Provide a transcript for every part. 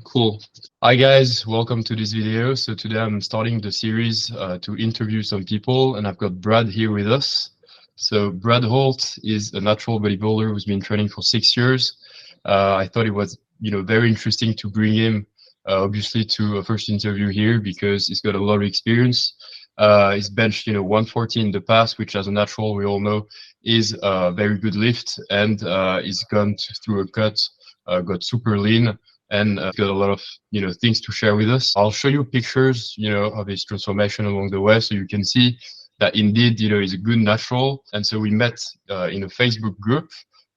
Cool. Hi guys, welcome to this video. So today I'm starting the series to interview some people, and I've got Brad here with us. So Brad Holt is a natural bodybuilder who's been training for 6 years. I thought it was, very interesting to bring him, obviously, to a first interview here because he's got a lot of experience. He's benched, 140 in the past, which as a natural, we all know, is a very good lift, and he's gone through a cut, got super lean and got a lot of things to share with us. I'll show you pictures of his transformation along the way, so you can see that indeed he's a good natural. And so we met in a Facebook group.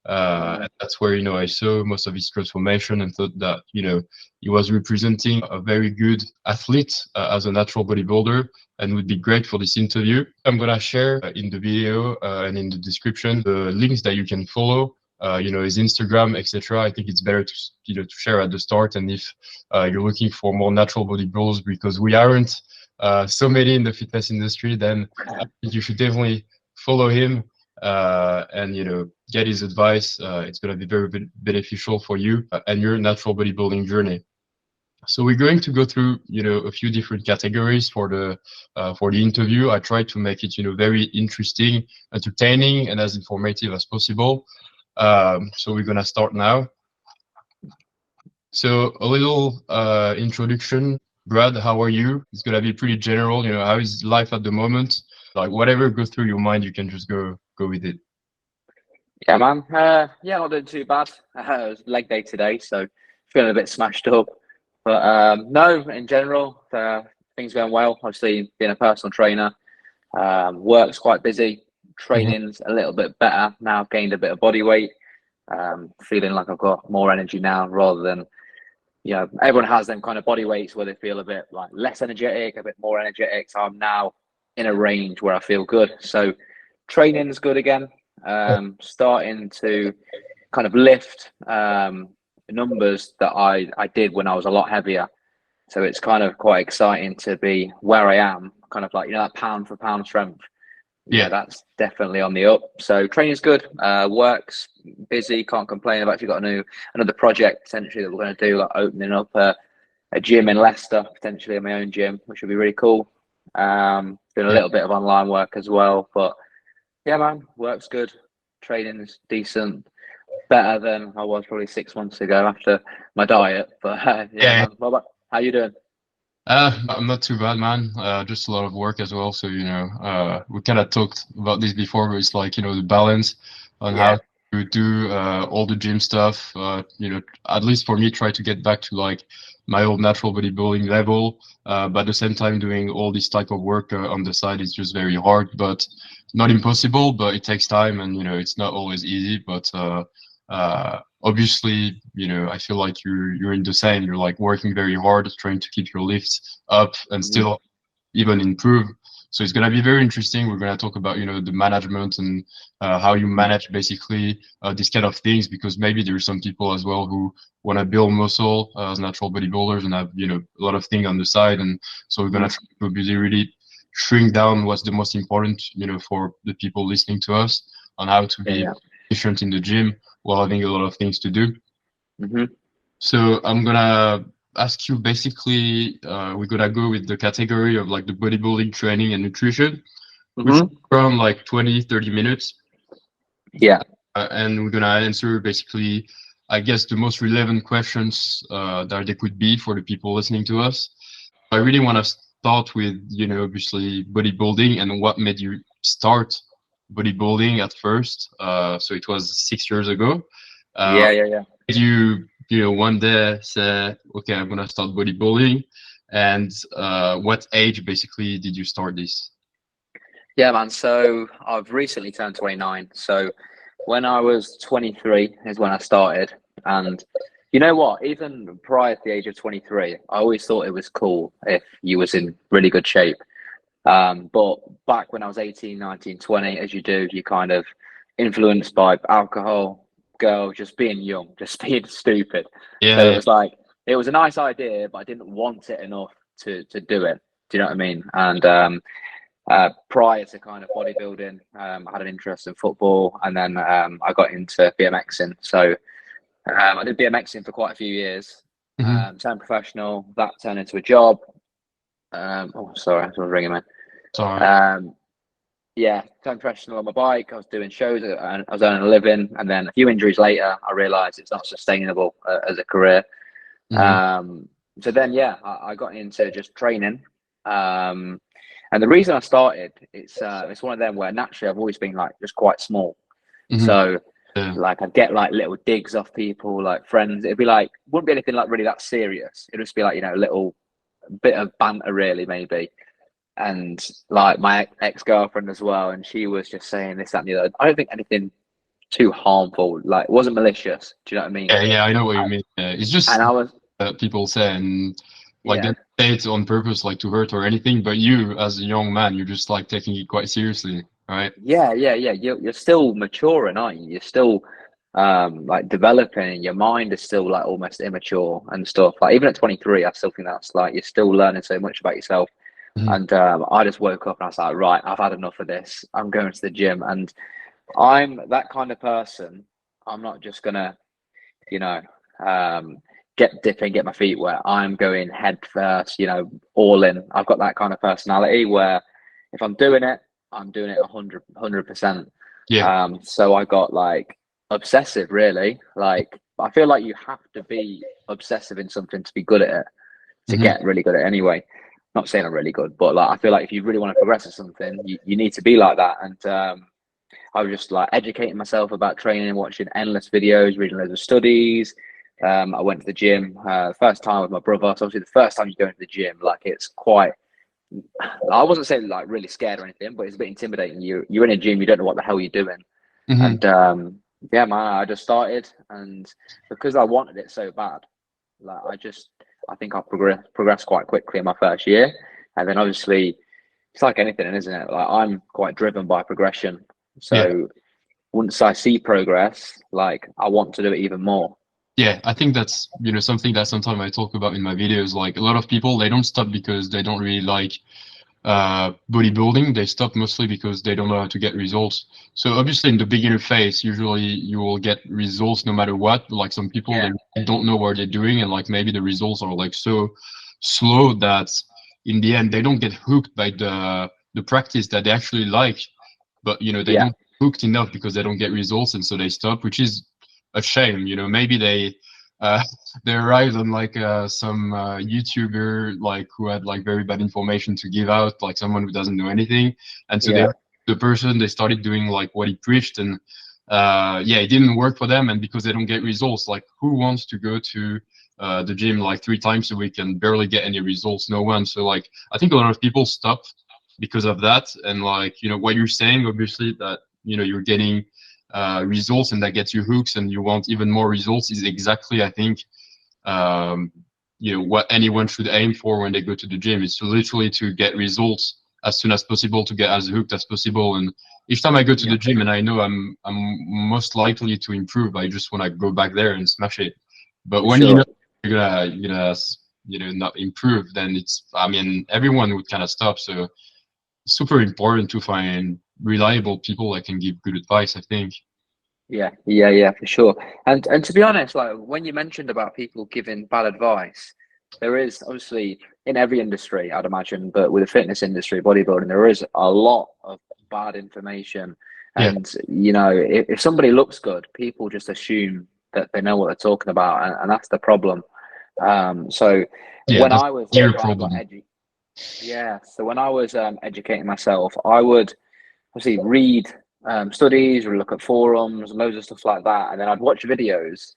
And that's where I saw most of his transformation and thought that he was representing a very good athlete as a natural bodybuilder and would be great for this interview. I'm gonna share in the video and in the description the links that you can follow, his Instagram, etc. I think it's better to to share at the start. And if you're looking for more natural bodybuilders, because we aren't so many in the fitness industry, then I think you should definitely follow him and get his advice. It's going to be very beneficial for you and your natural bodybuilding journey. So we're going to go through, a few different categories for the interview. I try to make it, very interesting, entertaining, and as informative as possible. So we're gonna start now. So a little introduction. Brad, how are you? It's gonna be pretty general. How is life at the moment? Like whatever goes through your mind, you can just go with it. Yeah, man. Yeah, not doing too bad. It was leg day today, so feeling a bit smashed up. But no, in general, things going well. Obviously, being a personal trainer, work's quite busy. Mhm. Training's a little bit better now. I've gained a bit of body weight. Feeling like I've got more energy now, rather than everyone has them kind of body weights where they feel a bit like less energetic, a bit more energetic. So I'm now in a range where I feel good. So training's good again. Starting to kind of lift numbers that I did when I was a lot heavier. So it's kind of quite exciting to be where I am, kind of like, that pound for pound strength. Yeah. That's definitely on the up. So training's good, works busy, can't complain. I've actually got another project potentially that we're going to do, like opening up a gym in Leicester, potentially in my own gym, which would be really cool. Doing a Yeah. little bit of online work as well, but yeah, man, work's good. Training's decent, better than I was probably 6 months ago after my diet. But yeah, Yeah. man, what about how you doing? I'm not too bad, man. Just a lot of work as well. So, we kind of talked about this before, but it's like, the balance on Yeah, how to do all the gym stuff. At least for me, try to get back to like my old natural bodybuilding level. But at the same time, doing all this type of work on the side is just very hard, but not impossible, but it takes time and, it's not always easy. But obviously, I feel like you're in the same. You're like working very hard, trying to keep your lifts up and hmm, still even improve. So it's gonna be very interesting. We're gonna talk about the management and how you manage basically these kind of things, because maybe there's some people as well who want to build muscle as natural bodybuilders and have a lot of things on the side. And so we're gonna hmm. try to really shrink down what's the most important for the people listening to us on how to Yeah, be yeah. efficient in the gym while having a lot of things to do. Hmm. So I'm gonna ask you basically, we're gonna go with the category of like the bodybuilding training and nutrition, which is Hmm. around like 20, 30 minutes. Yeah. And we're gonna answer basically, I guess, the most relevant questions that there could be for the people listening to us. I really want to start with, obviously bodybuilding and what made you start bodybuilding at first. So it was 6 years ago. Uh, Yeah, yeah, yeah. did you one day say, okay, I'm gonna start bodybuilding? And what age basically did you start this? Yeah, man. So I've recently turned 29. So when I was 23 is when I started. And you know what? Even prior to the age of 23, I always thought it was cool if you was in really good shape. But back when I was 18, 19, 20, as you do, you kind of influenced by alcohol, girls, just being young, just being stupid. So it Yeah, was like, it was a nice idea, but I didn't want it enough to do it. Do you know what I mean? And prior to kind of bodybuilding, I had an interest in football, and then I got into BMXing. So I did BMXing for quite a few years. Mm-hmm. turned professional. That turned into a job. Oh, sorry, someone's ringing me. Sorry. Yeah, turned professional on my bike. I was doing shows and I was earning a living. And then a few injuries later, I realised it's not sustainable as a career. Mm-hmm. So then, yeah, I got into just training. And the reason I started, it's one of them where naturally I've always been like just quite small. Mm-hmm. So Yeah. like I'd get like little digs off people, like friends. It'd be like, wouldn't be anything like really that serious. It'd just be like, a little bit of banter, really, maybe. And like my ex-girlfriend as well, and she was just saying this, that, and the other. I don't think anything too harmful, like it wasn't malicious. Do you know what I mean? Yeah, yeah, I know what you mean. It's just And I was, people say, and like they yeah, don't say it on purpose, like to hurt or anything. But you, as a young man, you're just like taking it quite seriously, right? yeah. You're still maturing, aren't you? You're still like developing. Your mind is still like almost immature and stuff. Like even at 23, I still think that's like you're still learning so much about yourself. Mm-hmm. And I just woke up and I was like, right, I've had enough of this. I'm going to the gym, and I'm that kind of person. I'm not just gonna, you know, um, get dipping, get my feet wet. I'm going head first, all in. I've got that kind of personality where if I'm doing it, I'm doing it 100%. Yeah. So I got like obsessive, really. Like I feel like you have to be obsessive in something to be good at it, to Mm-hmm. get really good at it anyway. Not saying I'm really good, but like I feel like if you really want to progress at something, you need to be like that. And I was just like educating myself about training, watching endless videos, reading loads of studies. I went to the gym first time with my brother. So obviously the first time you go into the gym, like it's quite. I wasn't saying like really scared or anything, but it's a bit intimidating. You're in a gym, you don't know what the hell you're doing, Mm-hmm. and yeah, man, I just started, and because I wanted it so bad, like I think I progressed quite quickly in my first year, and then obviously it's like anything, isn't it? Like I'm quite driven by progression, Yeah. so once I see progress, like I want to do it even more. Yeah, I think that's, something that sometimes I talk about in my videos. Like a lot of people, they don't stop because they don't really like bodybuilding. They stop mostly because they don't know how to get results. So obviously in the beginner phase, usually you will get results no matter what. Like some people, Yeah, they don't know what they're doing, and like maybe the results are like so slow that in the end they don't get hooked by the practice that they actually like. But they yeah, don't get hooked enough because they don't get results, and so they stop, which is a shame. Maybe uh, they arrived on like some YouTuber like who had like very bad information to give out, like someone who doesn't know anything, and so yeah, the person they started doing like what he preached, and yeah, it didn't work for them, and because they don't get results, like who wants to go to the gym like 3 times a week and barely get any results? No one. So like I think a lot of people stop because of that, and like what you're saying, obviously that you're getting results and that gets you hooks and you want even more results is exactly, I think, um, what anyone should aim for when they go to the gym. Is to literally to get results as soon as possible, to get as hooked as possible. And each time I go to yeah, the gym and I know I'm most likely to improve, I just want to go back there and smash it. But for when sure. you're gonna not improve, then it's, I mean, everyone would kind of stop. So super important to find reliable people that can give good advice, I think. Yeah, for sure. And to be honest, like when you mentioned about people giving bad advice, there is obviously in every industry, I'd imagine, but with the fitness industry, bodybuilding, there is a lot of bad information. Yeah, And if somebody looks good, people just assume that they know what they're talking about, and that's the problem. So yeah, when that's I was your trying to like problem. so when I was educating myself, I would obviously read studies or look at forums and loads of stuff like that. And then I'd watch videos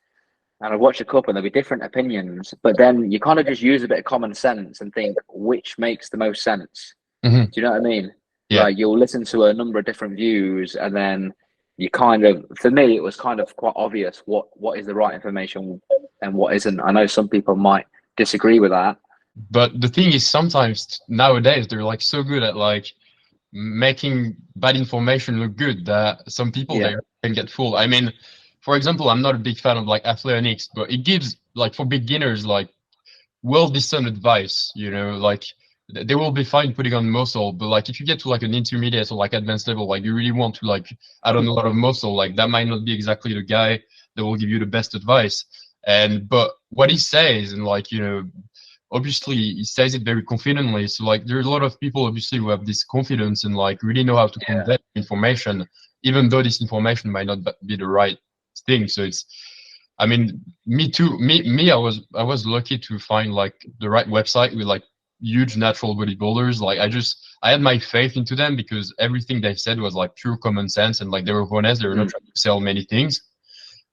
and I'd watch a couple and there'd be different opinions. But then you kind of just use a bit of common sense and think which makes the most sense. Hmm. Do you know what I mean? Yeah, Like you'll listen to a number of different views and then you kind of, for me, it was kind of quite obvious what is the right information and what isn't. I know some people might disagree with that. but the thing is, sometimes nowadays they're like so good at like making bad information look good that some people Yeah, they can get fooled. I mean, for example, I'm not a big fan of like athletics, but it gives like for beginners like well discerned advice. Like they will be fine putting on muscle, but like if you get to like an intermediate or like advanced level, like you really want to like add on a lot of muscle, like that might not be exactly the guy that will give you the best advice. But what he says, and like, obviously he says it very confidently. So like there's a lot of people obviously who have this confidence and like really know how to convey information, even though this information might not be the right thing. So it's, I mean, me too. I was lucky to find like the right website with like huge natural bodybuilders. Like I had my faith into them because everything they said was like pure common sense, and like they were honest. They were not trying to sell many things,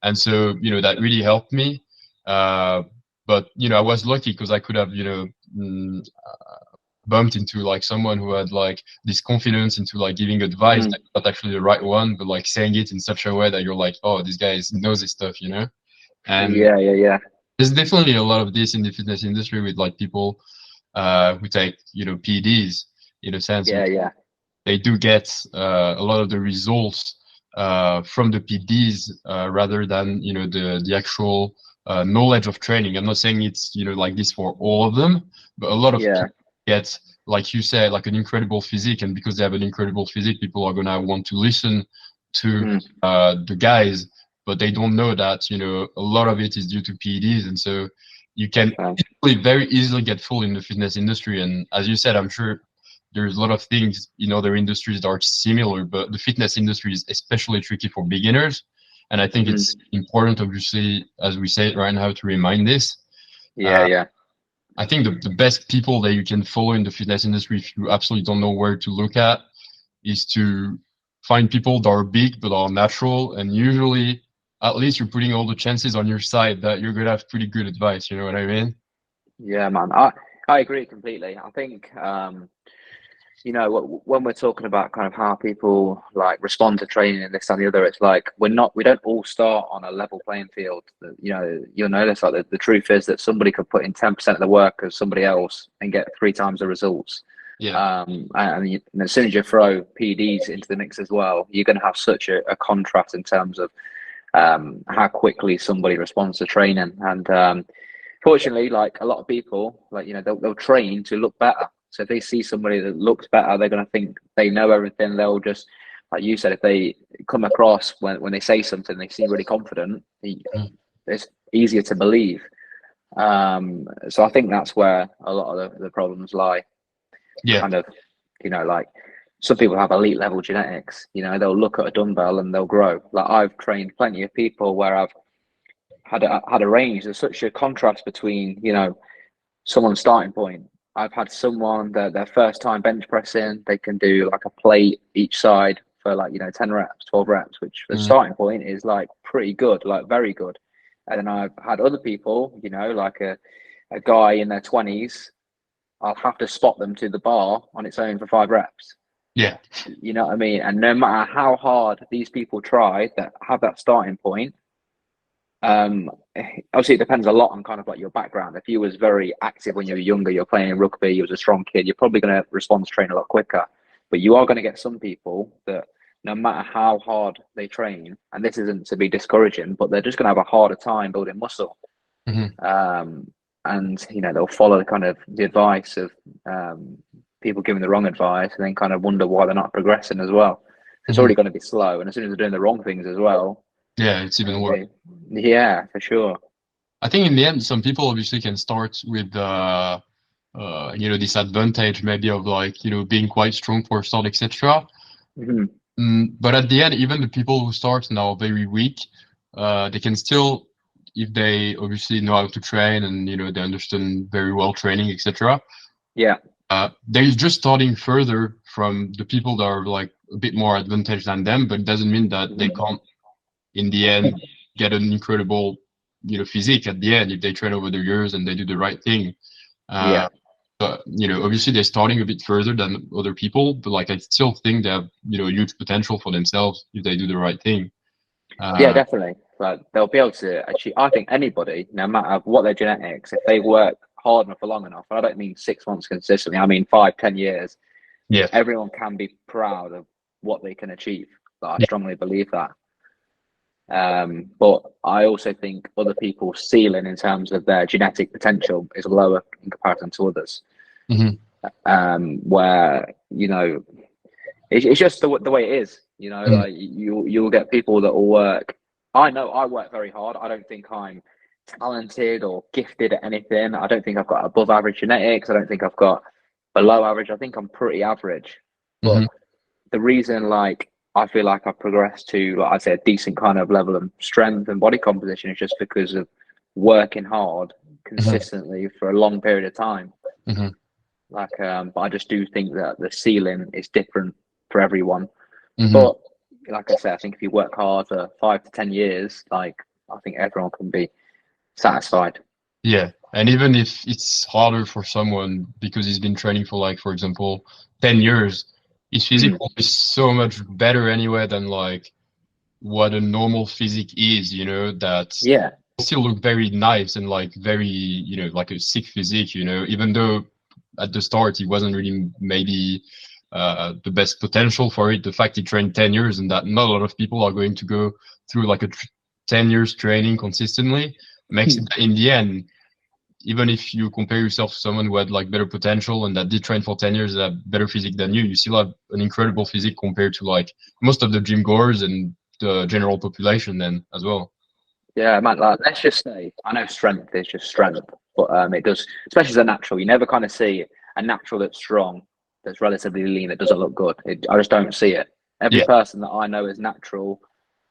and so that really helped me. But I was lucky because I could have bumped into like someone who had like this confidence into like giving advice that's not actually the right one, but like saying it in such a way that you're like, oh, this guy knows his stuff, And Yeah. there's definitely a lot of this in the fitness industry with like people who take PEDs in a sense. Yeah. They do get a lot of the results from the PEDs rather than the actual knowledge of training. I'm not saying it's like this for all of them, but a lot of people get, like you said, like an incredible physique, and because they have an incredible physique, people are gonna want to listen to the guys, but they don't know that a lot of it is due to PEDs, and so you can very easily get full in the fitness industry. And as you said, I'm sure there's a lot of things in other industries that are similar, but the fitness industry is especially tricky for beginners. And I think it's important, obviously, as we say it right now, to remind this. Yeah. I think the best people that you can follow in the fitness industry, if you absolutely don't know where to look at, is to find people that are big but are natural. And usually, at least you're putting all the chances on your side that you're going to have pretty good advice. You know what I mean? Yeah, man. I agree completely. I think when we're talking about kind of how people like respond to training and this and the other, it's like we don't all start on a level playing field. You'll notice like the truth is that somebody could put in 10% of the work of somebody else and get 3 times the results. Yeah. And as soon as you throw PDs into the mix as well, you're going to have such a contrast in terms of how quickly somebody responds to training. And fortunately, like a lot of people, like they'll train to look better. So if they see somebody that looks better, they're going to think they know everything. They'll just, like you said, if they come across when they say something, they seem really confident. It's easier to believe. So I think that's where a lot of the problems lie. Yeah. Kind of, like some people have elite level genetics. They'll look at a dumbbell and they'll grow. Like I've trained plenty of people where I've had a range. There's such a contrast between someone's starting point. I've had someone that their first time bench pressing, they can do like a plate each side for like 10 reps, 12 reps, which the starting point is like pretty good, like very good. And then I've had other people, like a guy in their 20s, I'll have to spot them to the bar on its own for 5 reps. Yeah. You know what I mean? And no matter how hard these people try that have that starting point, obviously it depends a lot on kind of like your background. If you was very active when you were younger, you're playing rugby, you was a strong kid, you're probably going to respond to train a lot quicker. But you are going to get some people that no matter how hard they train, and this isn't to be discouraging, but they're just going to have a harder time building muscle. And they'll follow kind of the advice of people giving the wrong advice, and then kind of wonder why they're not progressing as well. It's already going to be slow, and as soon as they're doing the wrong things as well, yeah, it's even worse. Yeah, for sure. I think in the end, some people obviously can start with this advantage maybe of like being quite strong for a start, etc. But at the end, even the people who start now very weak, they can still, if they obviously know how to train and they understand very well training, etc. Yeah. They're just starting further from the people that are like a bit more advantaged than them, but it doesn't mean that they can't in the end get an incredible physique at the end if they train over the years and they do the right thing. But obviously they're starting a bit further than other people, but like I still think they have huge potential for themselves if they do the right thing. Yeah, definitely. Like they'll be able to achieve. I think anybody, no matter what their genetics, if they work hard enough for long enough, and I don't mean 6 months consistently, I mean 5, 10 years. Yeah, everyone can be proud of what they can achieve. I strongly believe that. But I also think other people's ceiling in terms of their genetic potential is lower in comparison to others. Where it's just the way it is. Like you'll get people that will work. I know I work very hard. I don't think I'm talented or gifted at anything. I don't think I've got above average genetics. I don't think I've got below average. I think I'm pretty average. But Hmm. the reason, like, I feel like I've progressed to, like, I'd say, a decent kind of level of strength and body composition is just because of working hard Hmm. consistently for a long period of time. Hmm. Like, but I just do think that the ceiling is different for everyone. Hmm. But like I said, I think if you work hard for 5 to 10 years, like, I think everyone can be satisfied. Yeah, and even if it's harder for someone because he's been training for like, for example, 10 years, his physique Mm. will be so much better anyway than like what a normal physique is, that Yeah, still look very nice and like very, like a sick physique, even though at the start he wasn't really maybe the best potential for it. The fact he trained 10 years and that not a lot of people are going to go through like a 10 years training consistently makes it in the end, even if you compare yourself to someone who had like better potential and that did train for 10 years and had better physique than you still have an incredible physique compared to like most of the gym goers and the general population then as well. yeah, man. Like, let's just say, I know strength is just strength, but it does, especially as a natural. You never kind of see a natural that's strong, that's relatively lean, that doesn't look good. I just don't see it. Every Yeah, person that I know is natural,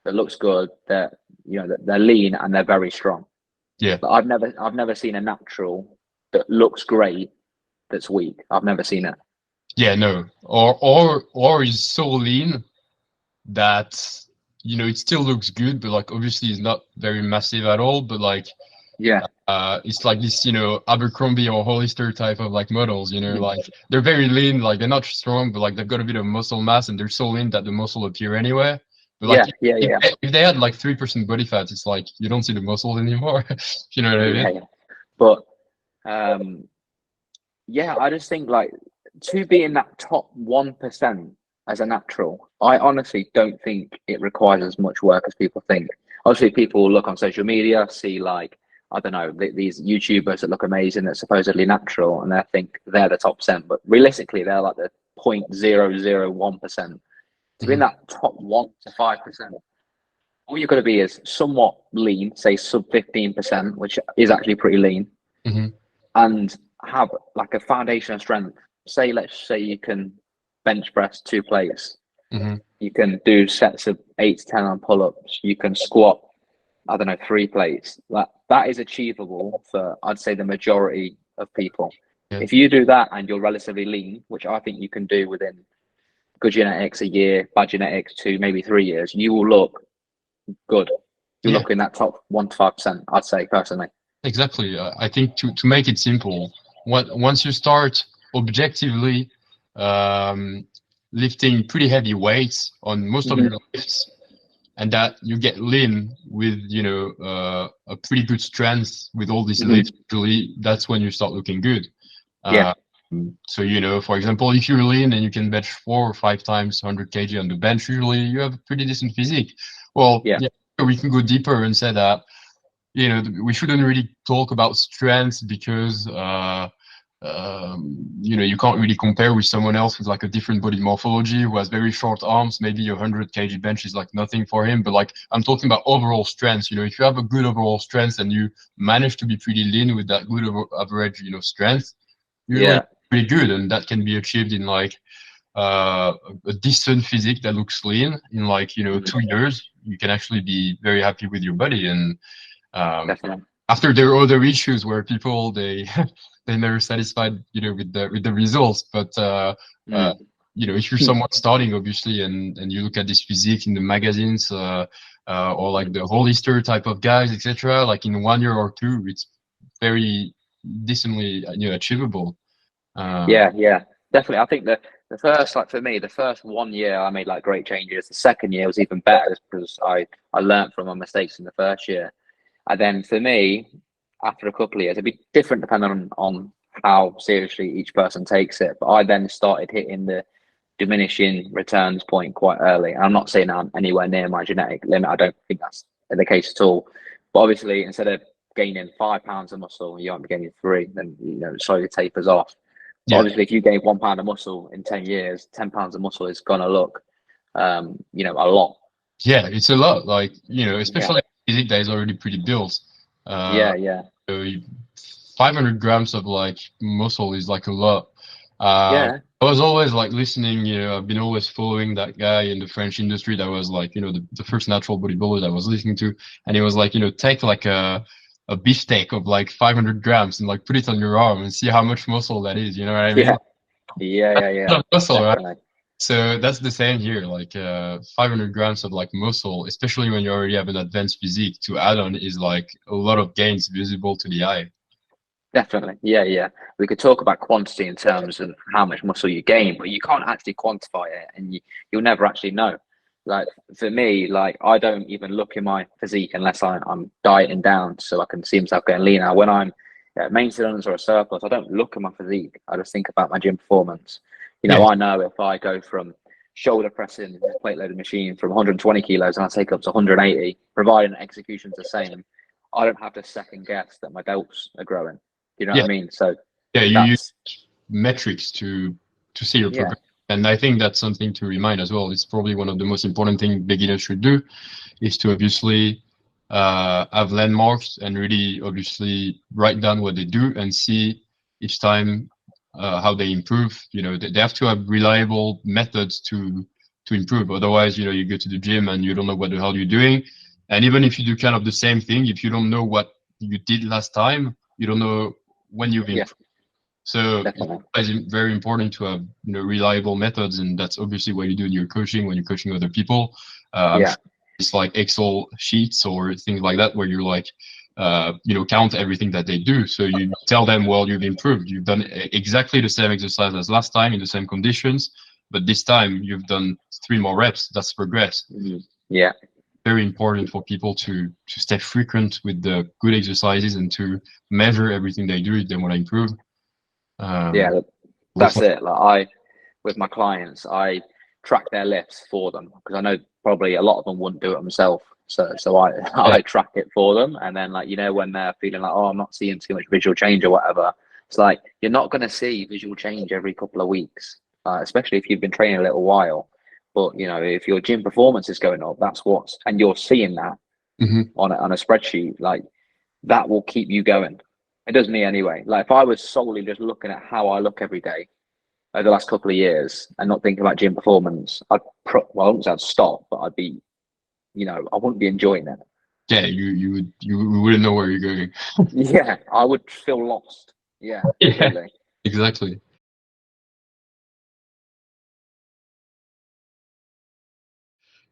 that looks good, that they're lean and they're very strong. yeah, But I've never seen a natural that looks great that's weak. I've never seen it. yeah, no. Or is so lean that it still looks good, but like obviously it's not very massive at all, but like Yeah. it's like this, Abercrombie or Hollister type of like models, Mm. like they're very lean, like they're not strong, but like they've got a bit of muscle mass and they're so lean that the muscle appear anyway. But like Yeah, yeah, if yeah, if they had like 3% body fat, it's like you don't see the muscles anymore. You know what I mean? yeah, yeah. But um, yeah, I just think, like, to be in that top 1% as a natural, I honestly don't think it requires as much work as people think. Obviously, people will look on social media, see, like, I don't know, these YouTubers that look amazing, that supposedly natural, and they think they're the top percent, but realistically, they're like the 0.001%. To be in Hmm. that top 1 to 5%, all you've got to be is somewhat lean, say sub 15%, which is actually pretty lean, Hmm. and have like a foundation of strength. Say, let's say you can bench press 2 plates, Hmm. you can do sets of 8 to 10 on pull ups, you can squat, I don't know, 3 plates. That is achievable for, I'd say, the majority of people. Yeah. If you do that and you're relatively lean, which I think you can do within good genetics a year, bad genetics 2, maybe 3 years, you will look good. You Yeah. look in that top 1 to 5%, I'd say, personally. Exactly. I think to make it simple, once you start objectively um, lifting pretty heavy weights on most of Mm-hmm. your lifts, and that you get lean with a pretty good strength with all these Mm-hmm. lifts, usually that's when you start looking good. Yeah. Uh, so for example, if you're lean and you can bench 4 or 5 times 100 kg on the bench, usually you have a pretty decent physique. Well, Yeah. yeah, we can go deeper and say that we shouldn't really talk about strength because you can't really compare with someone else with like a different body morphology who has very short arms. Maybe 100 kg bench is like nothing for him. But like I'm talking about overall strength. If you have a good overall strength and you manage to be pretty lean with that good average, strength, usually Yeah. pretty good, and that can be achieved in like uh, a decent physique that looks lean in like Mm-hmm. 2 years. You can actually be very happy with your body and Definitely. after there are other issues where people they they never satisfied with the results, but Mm. if you're someone starting obviously and you look at this physique in the magazines or like the Hollister type of guys, etc., like in 1 year or two it's very decently achievable. um, Yeah, yeah, definitely. I think the first, like, for me, the first 1 year I made like great changes. The second year was even better because I learned from my mistakes in the first year. And then for me, after a couple of years, it'd be different depending on how seriously each person takes it. But I then started hitting the diminishing returns point quite early. And I'm not saying I'm anywhere near my genetic limit. I don't think that's the case at all. But obviously, instead of gaining 5 pounds of muscle, you might be gaining three, then it slowly tapers off. But yeah, obviously, if you gain 1 pound of muscle in 10 years, 10 pounds of muscle is gonna look, a lot. yeah, it's a lot, like Yeah, especially physique that is already pretty built. Yeah, yeah, So 500 grams of like muscle is like a lot. yeah, I was always like listening, I've been always following that guy in the French industry that was like, the first natural bodybuilder that I was listening to. And he was like, take like a beefsteak of like 500 grams and like put it on your arm and see how much muscle that is. You know what I mean? yeah, yeah, yeah, A yeah, lot of muscle, right? definitely. So that's the same here, like 500 grams of like muscle, especially when you already have an advanced physique to add on is like a lot of gains visible to the eye. Definitely. Yeah, yeah. We could talk about quantity in terms of how much muscle you gain, but you can't actually quantify it and you'll never actually know. Like for me, like I don't even look in my physique unless I'm dieting down so I can see myself getting leaner. When I'm at maintenance or a surplus, I don't look at my physique. I just think about my gym performance. Yeah, I know if I go from shoulder pressing a plate loaded machine from 120 kilos and I take up to 180, providing the execution's the same, I don't have to second guess that my delts are growing. You know what yeah, I mean? So yeah. You use that's metrics to see your yeah, progress, and I think that's something to remind as well. It's probably one of the most important things beginners should do is to obviously have landmarks and really obviously write down what they do and see each time how they improve. They have to have reliable methods to improve. Otherwise, you go to the gym and you don't know what the hell you're doing. And even if you do kind of the same thing, if you don't know what you did last time, you don't know when you've yeah, improved. So definitely. it's very important to have reliable methods, and that's obviously what you do in your coaching when you're coaching other people. I'm Yeah, sure it's like Excel sheets or things like that where you're like, count everything that they do. So you tell them, well, you've improved. You've done exactly the same exercise as last time in the same conditions, but this time you've done 3 more reps. That's progress. yeah, Very important for people to stay frequent with the good exercises and to measure everything they do if they want to improve. yeah. Um, That's it. Like with my clients, I track their lifts for them because I know probably a lot of them wouldn't do it themselves. So I Yeah, I track it for them, and then like when they're feeling like, oh, I'm not seeing too much visual change or whatever, it's like you're not going to see visual change every couple of weeks, especially if you've been training a little while. But if your gym performance is going up, and you're seeing that hmm on a spreadsheet, like that will keep you going. It does me anyway. Like if I was solely just looking at how I look every day over the last couple of years and not thinking about gym performance, well, I wouldn't say I'd stop, but I'd be, I wouldn't be enjoying it. yeah, you wouldn't know where you're going. Yeah, I would feel lost. Yeah, Yeah, completely. exactly.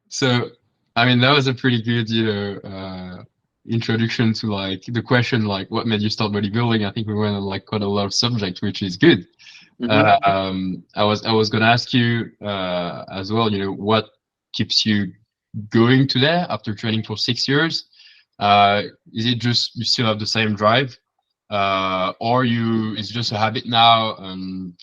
So, I mean, that was a pretty good, introduction to like the question, like what made you start bodybuilding. I think we went on like quite a lot of subject, which is good. Hmm. I was gonna ask you as well, what keeps you going today after training for 6 years? Uh, is it just you still have the same drive, or it's just a habit now? And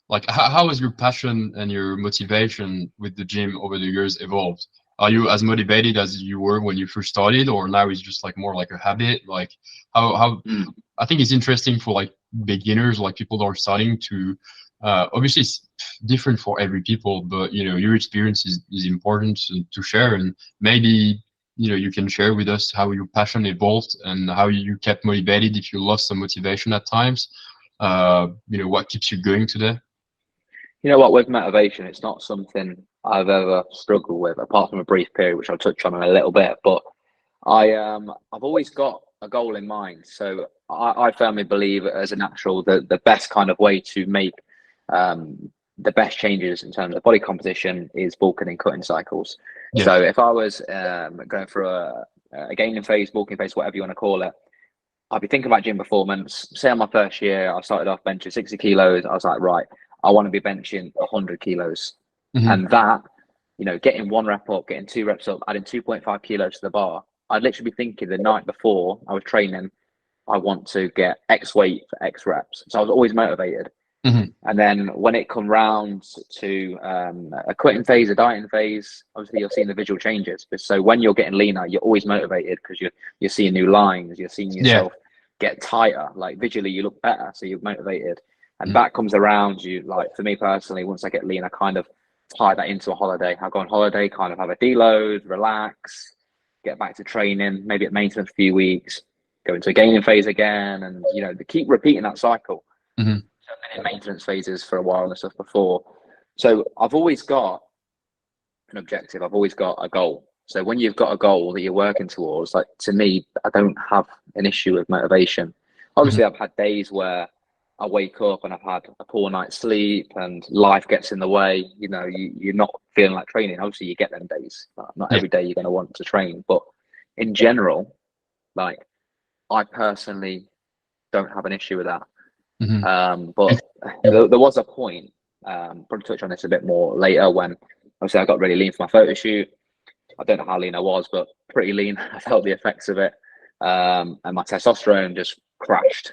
like, how has your passion and your motivation with the gym over the years evolved? Are you as motivated as you were when you first started, or now it's just like more like a habit? Like, how Mm. I think it's interesting for like beginners, like people that are starting to. Obviously, it's different for every people, but your experience is important to share, and maybe you can share with us how your passion evolved and how you kept motivated if you lost some motivation at times. What keeps you going today? You know what? With motivation, it's not something I've ever struggled with, apart from a brief period, which I'll touch on in a little bit. But I've always got a goal in mind. So I firmly believe as a natural the best kind of way to make the best changes in terms of body composition is bulking and cutting cycles. Yeah. So if I was going for a gaining phase, bulking phase, whatever you want to call it, I'd be thinking about gym performance. Say on my first year, I started off benching 60 kilos. I was like, right, I want to be benching 100 kilos. hmm And that, getting 1 rep up, getting 2 reps up, adding 2.5 kilos to the bar, I'd literally be thinking the night before I was training, I want to get X weight for X reps. So I was always motivated. hmm And then when it come round to a quitting phase, a dieting phase, obviously you're seeing the visual changes. But so when you're getting leaner, you're always motivated because you're seeing new lines, you're seeing Yeah. yourself get tighter. Like visually, you look better, so you're motivated. And Mhm. that comes around you. Like for me personally, once I get lean, I kind of tie that into a holiday. I go on holiday, kind of have a deload, relax, get back to training, maybe at maintenance for a few weeks, go into a gaining phase again, and they keep repeating that cycle. Mm-hmm. So I've been in maintenance phases for a while and stuff before. So I've always got an objective. I've always got a goal. So when you've got a goal that you're working towards, like, to me, I don't have an issue with motivation. Obviously, I've had days where I wake up and I've had a poor night's sleep and life gets in the way. You're not feeling like training. Obviously, you get them days. Not every day you're going to want to train, but in general, like, I personally don't have an issue with that. But there was a point, probably touch on this a bit more later, when obviously I got really lean for my photo shoot. I don't know how lean I was, but pretty lean. I felt the effects of it. And my testosterone just crashed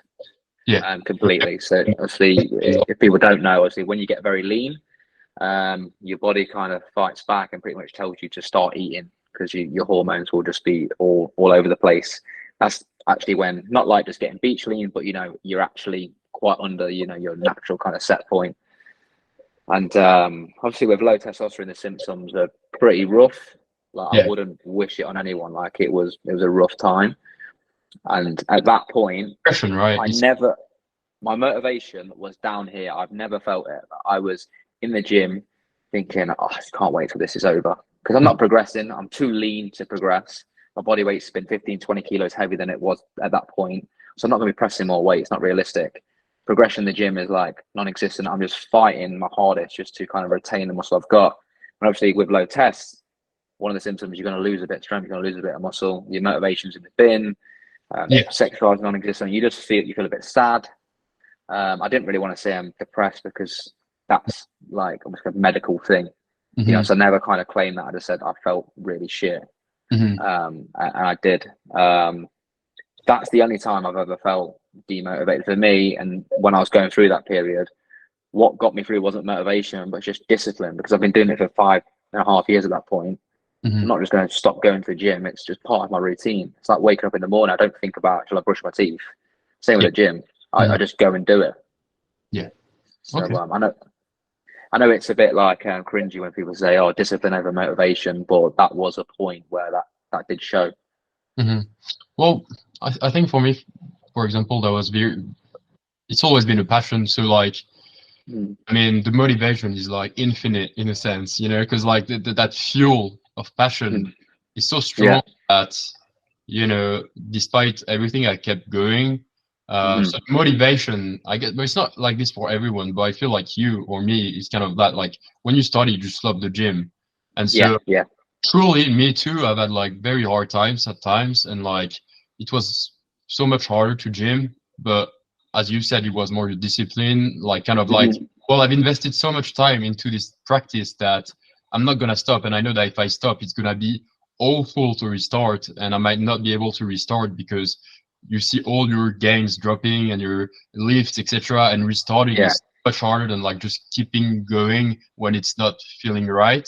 completely. So obviously, if people don't know, obviously when you get very lean, your body kind of fights back and pretty much tells you to start eating, because your hormones will just be all over the place. That's actually when, not like just getting beach lean, but you're actually quite under your natural kind of set point. And obviously with low testosterone, the symptoms are pretty rough. Like, I wouldn't wish it on anyone. Like, it was a rough time. And at that point, right? My motivation was down here. I've never felt it. I was in the gym thinking, I just can't wait till this is over, because I'm not progressing. I'm too lean to progress. My body weight's been 15, 20 kilos heavier than it was at that point. So I'm not going to be pressing more weight. It's not realistic. Progression in the gym is like non-existent. I'm just fighting my hardest just to kind of retain the muscle I've got. And obviously with low tests, one of the symptoms, you're going to lose a bit of strength, you're going to lose a bit of muscle, your motivation's in the bin, sexualized non-existent. You feel a bit sad. I didn't really want to say I'm depressed, because that's like almost a medical thing. So I never kind of claimed that. I just said I felt really shit. And I did. That's the only time I've ever felt demotivated for me. And when I was going through that period, what got me through wasn't motivation, but just discipline, because I've been doing it for 5.5 years at that point. I'm not just going to stop going to the gym. It's just part of my routine. It's like waking up in the morning. I don't think about, shall I brush my teeth? Same with the gym. I just go and do it. So I know it's a bit like cringy when people say, "Oh, discipline over motivation," but that was a point where that did show. Well, I think for me, for example, it's always been a passion. So like, I mean, the motivation is like infinite in a sense, because like that fuel of passion is so strong that, despite everything, I kept going. So motivation, I guess, but it's not like this for everyone, but I feel like you or me is kind of that, like, when you start, you just love the gym. And so truly, me too, I've had like very hard times at times, and like, it was so much harder to gym, but as you said, it was more discipline, like kind of like, well, I've invested so much time into this practice that I'm not going to stop. And I know that if I stop, it's going to be awful to restart, and I might not be able to restart because you see all your gains dropping and your lifts, etc. And restarting is much harder than like just keeping going when it's not feeling right.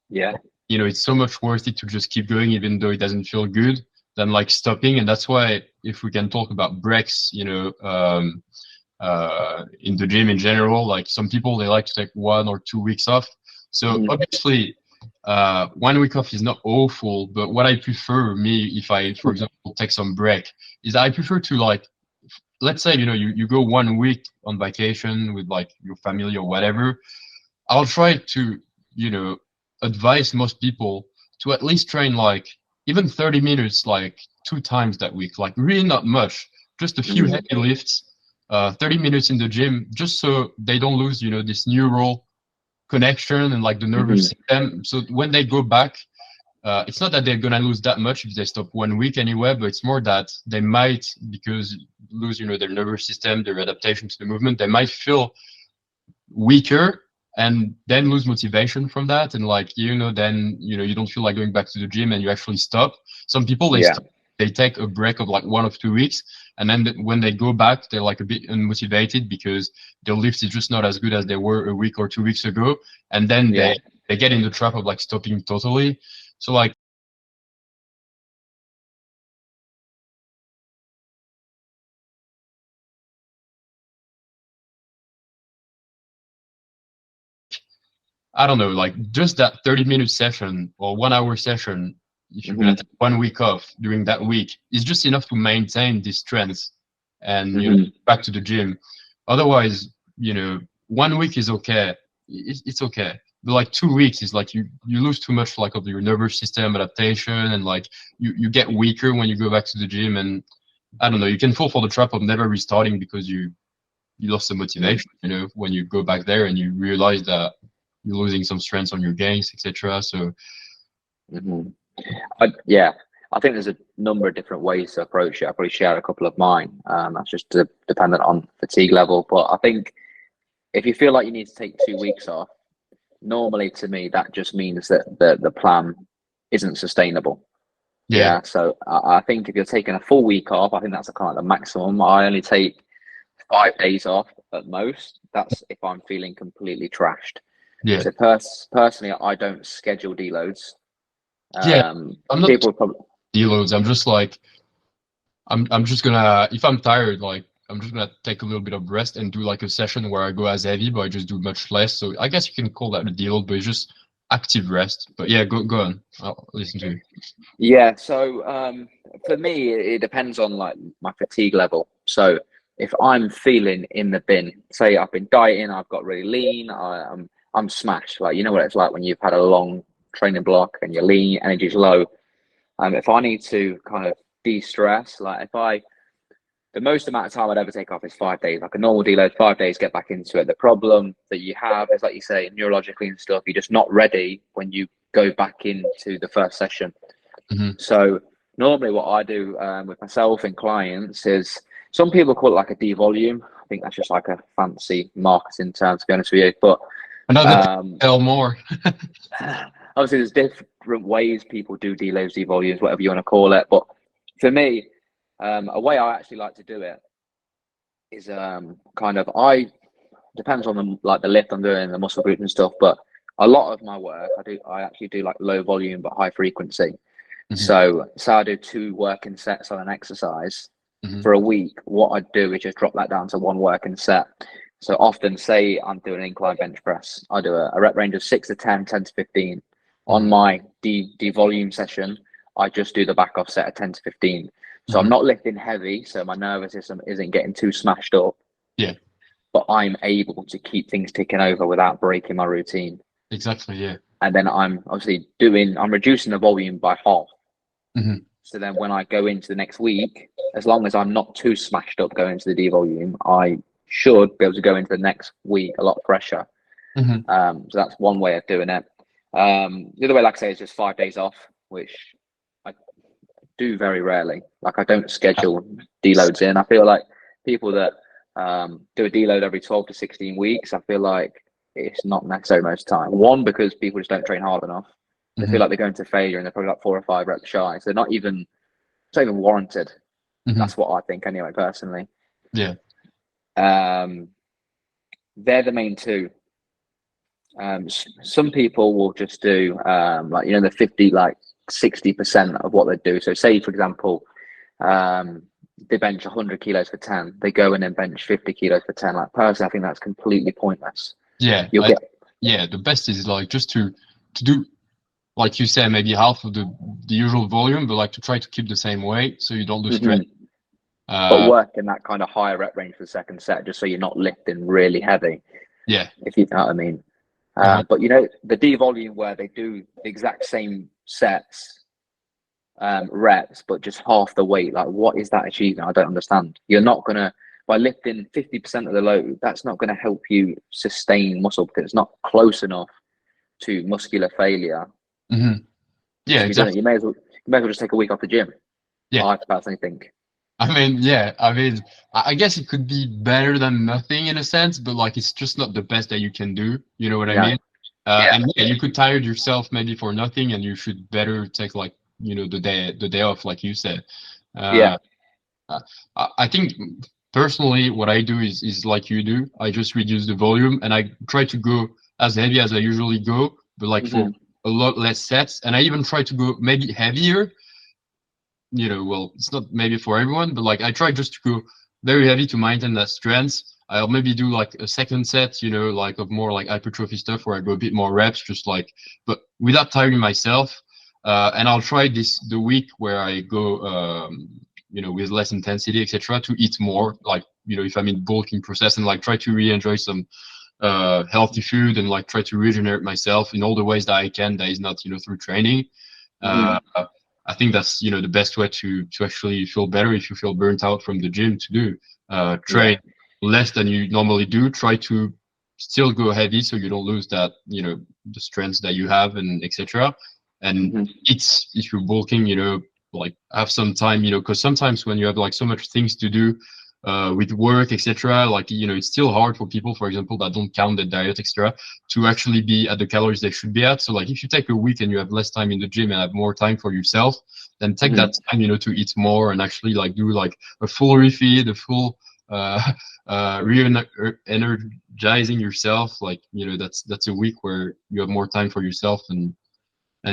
It's so much worth it to just keep going, even though it doesn't feel good, than like stopping. And that's why, if we can talk about breaks, in the gym in general, like, some people, they like to take 1 or 2 weeks off. So obviously, 1 week off is not awful, but what I prefer, me, if I, for example, take some break, is I prefer to, like, let's say, you go 1 week on vacation with like your family or whatever. I'll try to, advise most people to at least train like even 30 minutes, like 2 times that week, like really not much, just a few heavy lifts, 30 minutes in the gym, just so they don't lose, this neural connection and like the nervous system. So when they go back, it's not that they're gonna lose that much if they stop 1 week anyway, but it's more that they might, because lose, their nervous system, their adaptation to the movement, they might feel weaker and then lose motivation from that. And like, then, you don't feel like going back to the gym and you actually stop. Some people, they take a break of like 1 or 2 weeks. And then when they go back, they're like a bit unmotivated because their lifts is just not as good as they were a week or 2 weeks ago. And then they get in the trap of like stopping totally. So like, I don't know, like just that 30-minute session or 1 hour session if you're gonna take 1 week off during that week, it's just enough to maintain this strength and back to the gym. Otherwise, 1 week is okay. It's okay. But like 2 weeks is like you lose too much like of your nervous system adaptation, and like you get weaker when you go back to the gym, and I don't know, you can fall for the trap of never restarting because you lost the motivation, when you go back there and you realize that you're losing some strength on your gains, etc. So I think there's a number of different ways to approach it. I probably share a couple of mine. That's just dependent on fatigue level. But I think if you feel like you need to take 2 weeks off, normally to me that just means that the plan isn't sustainable. Yeah. So I think if you're taking a full week off, I think that's kind of the maximum. I only take 5 days off at most. That's if I'm feeling completely trashed. Yeah. So personally, I don't schedule deloads. I'm not people probably deloads. I'm just like, I'm just gonna, if I'm tired, like I'm just gonna take a little bit of rest and do like a session where I go as heavy, but I just do much less. So I guess you can call that a deload, but it's just active rest. But yeah, go on. I'll listen to you. Yeah. So for me, it depends on like my fatigue level. So if I'm feeling in the bin, say I've been dieting, I've got really lean, I'm smashed. Like, you know what it's like when you've had a long training block and you're lean, energy's low. If I need to kind of de-stress, like the most amount of time I'd ever take off is 5 days, like a normal deload, 5 days, get back into it. The problem that you have is, like you say, neurologically and stuff, you're just not ready when you go back into the first session. So normally what I do with myself and clients is, some people call it like a devolume. I think that's just like a fancy marketing term, to be honest with you. But tell more. Obviously, there's different ways people do deloads, devolumes, whatever you want to call it. But for me, a way I actually like to do it is depends on the lift I'm doing, the muscle groups and stuff. But a lot of my work, I actually do like low volume but high frequency. So I do 2 working sets on an exercise for a week. What I do is just drop that down to 1 working set. So often, say I'm doing an incline bench press, I do a rep range of 6 to 10, 10 to 15. On my devolume session, I just do the back off set of 10 to 15. So I'm not lifting heavy, so my nervous system isn't getting too smashed up. Yeah. But I'm able to keep things ticking over without breaking my routine. Exactly, yeah. And then I'm obviously I'm reducing the volume by half. So then when I go into the next week, as long as I'm not too smashed up going into the devolume, I should be able to go into the next week a lot fresher. So that's one way of doing it. The other way, like I say, is just 5 days off, which I do very rarely. Like, I don't schedule deloads in. I feel like people that do a deload every 12 to 16 weeks, I feel like it's not necessary most of the time. One, because people just don't train hard enough. They feel like they're going to failure and they're probably like 4 or 5 reps shy. So they're it's not even warranted. That's what I think anyway, personally. Yeah. They're the main 2. Some people will just do the 50, like 60% of what they do. So say, for example, they bench 100 kilos for 10. They go in and bench 50 kilos for 10. Like, personally, I think that's completely pointless. Yeah. The best is like just to do, like you said, maybe half of the usual volume, but like to try to keep the same weight so you don't lose strength. But work in that kind of higher rep range for the second set, just so you're not lifting really heavy. Yeah. If you know what I mean. But the devolume, where they do the exact same sets, reps, but just half the weight, like, what is that achieving? I don't understand. You're not gonna, by lifting 50% of the load, that's not gonna help you sustain muscle, because it's not close enough to muscular failure. Yeah, so exactly. You may as well just take a week off the gym. Yeah. I personally think. I guess it could be better than nothing in a sense, but like, it's just not the best that you can do. You know what I mean? And you could tire yourself maybe for nothing, and you should better take like, the day off, like you said. I think personally what I do is like you do. I just reduce the volume and I try to go as heavy as I usually go, but like for a lot less sets. And I even try to go maybe heavier. Well, it's not maybe for everyone, but like I try just to go very heavy to maintain that strength. I'll maybe do like a second set, like of more like hypertrophy stuff where I go a bit more reps, just like, but without tiring myself. And I'll try the week where I go, with less intensity, etc., to eat more, like, if I'm in bulking process, and like try to really enjoy some healthy food, and like try to regenerate myself in all the ways that I can, that is not, through training. I think that's, the best way to actually feel better if you feel burnt out from the gym, to do train less than you normally do. Try to still go heavy so you don't lose that, the strength that you have, and etc. And it's, if you're bulking, like have some time, because sometimes when you have like so much things to do with work, etc., like, it's still hard for people, for example, that don't count the diet, etc., to actually be at the calories they should be at. So like if you take a week and you have less time in the gym and have more time for yourself, then take that time, to eat more, and actually like do like a full refeed, a full re-energizing yourself. Like, that's a week where you have more time for yourself, and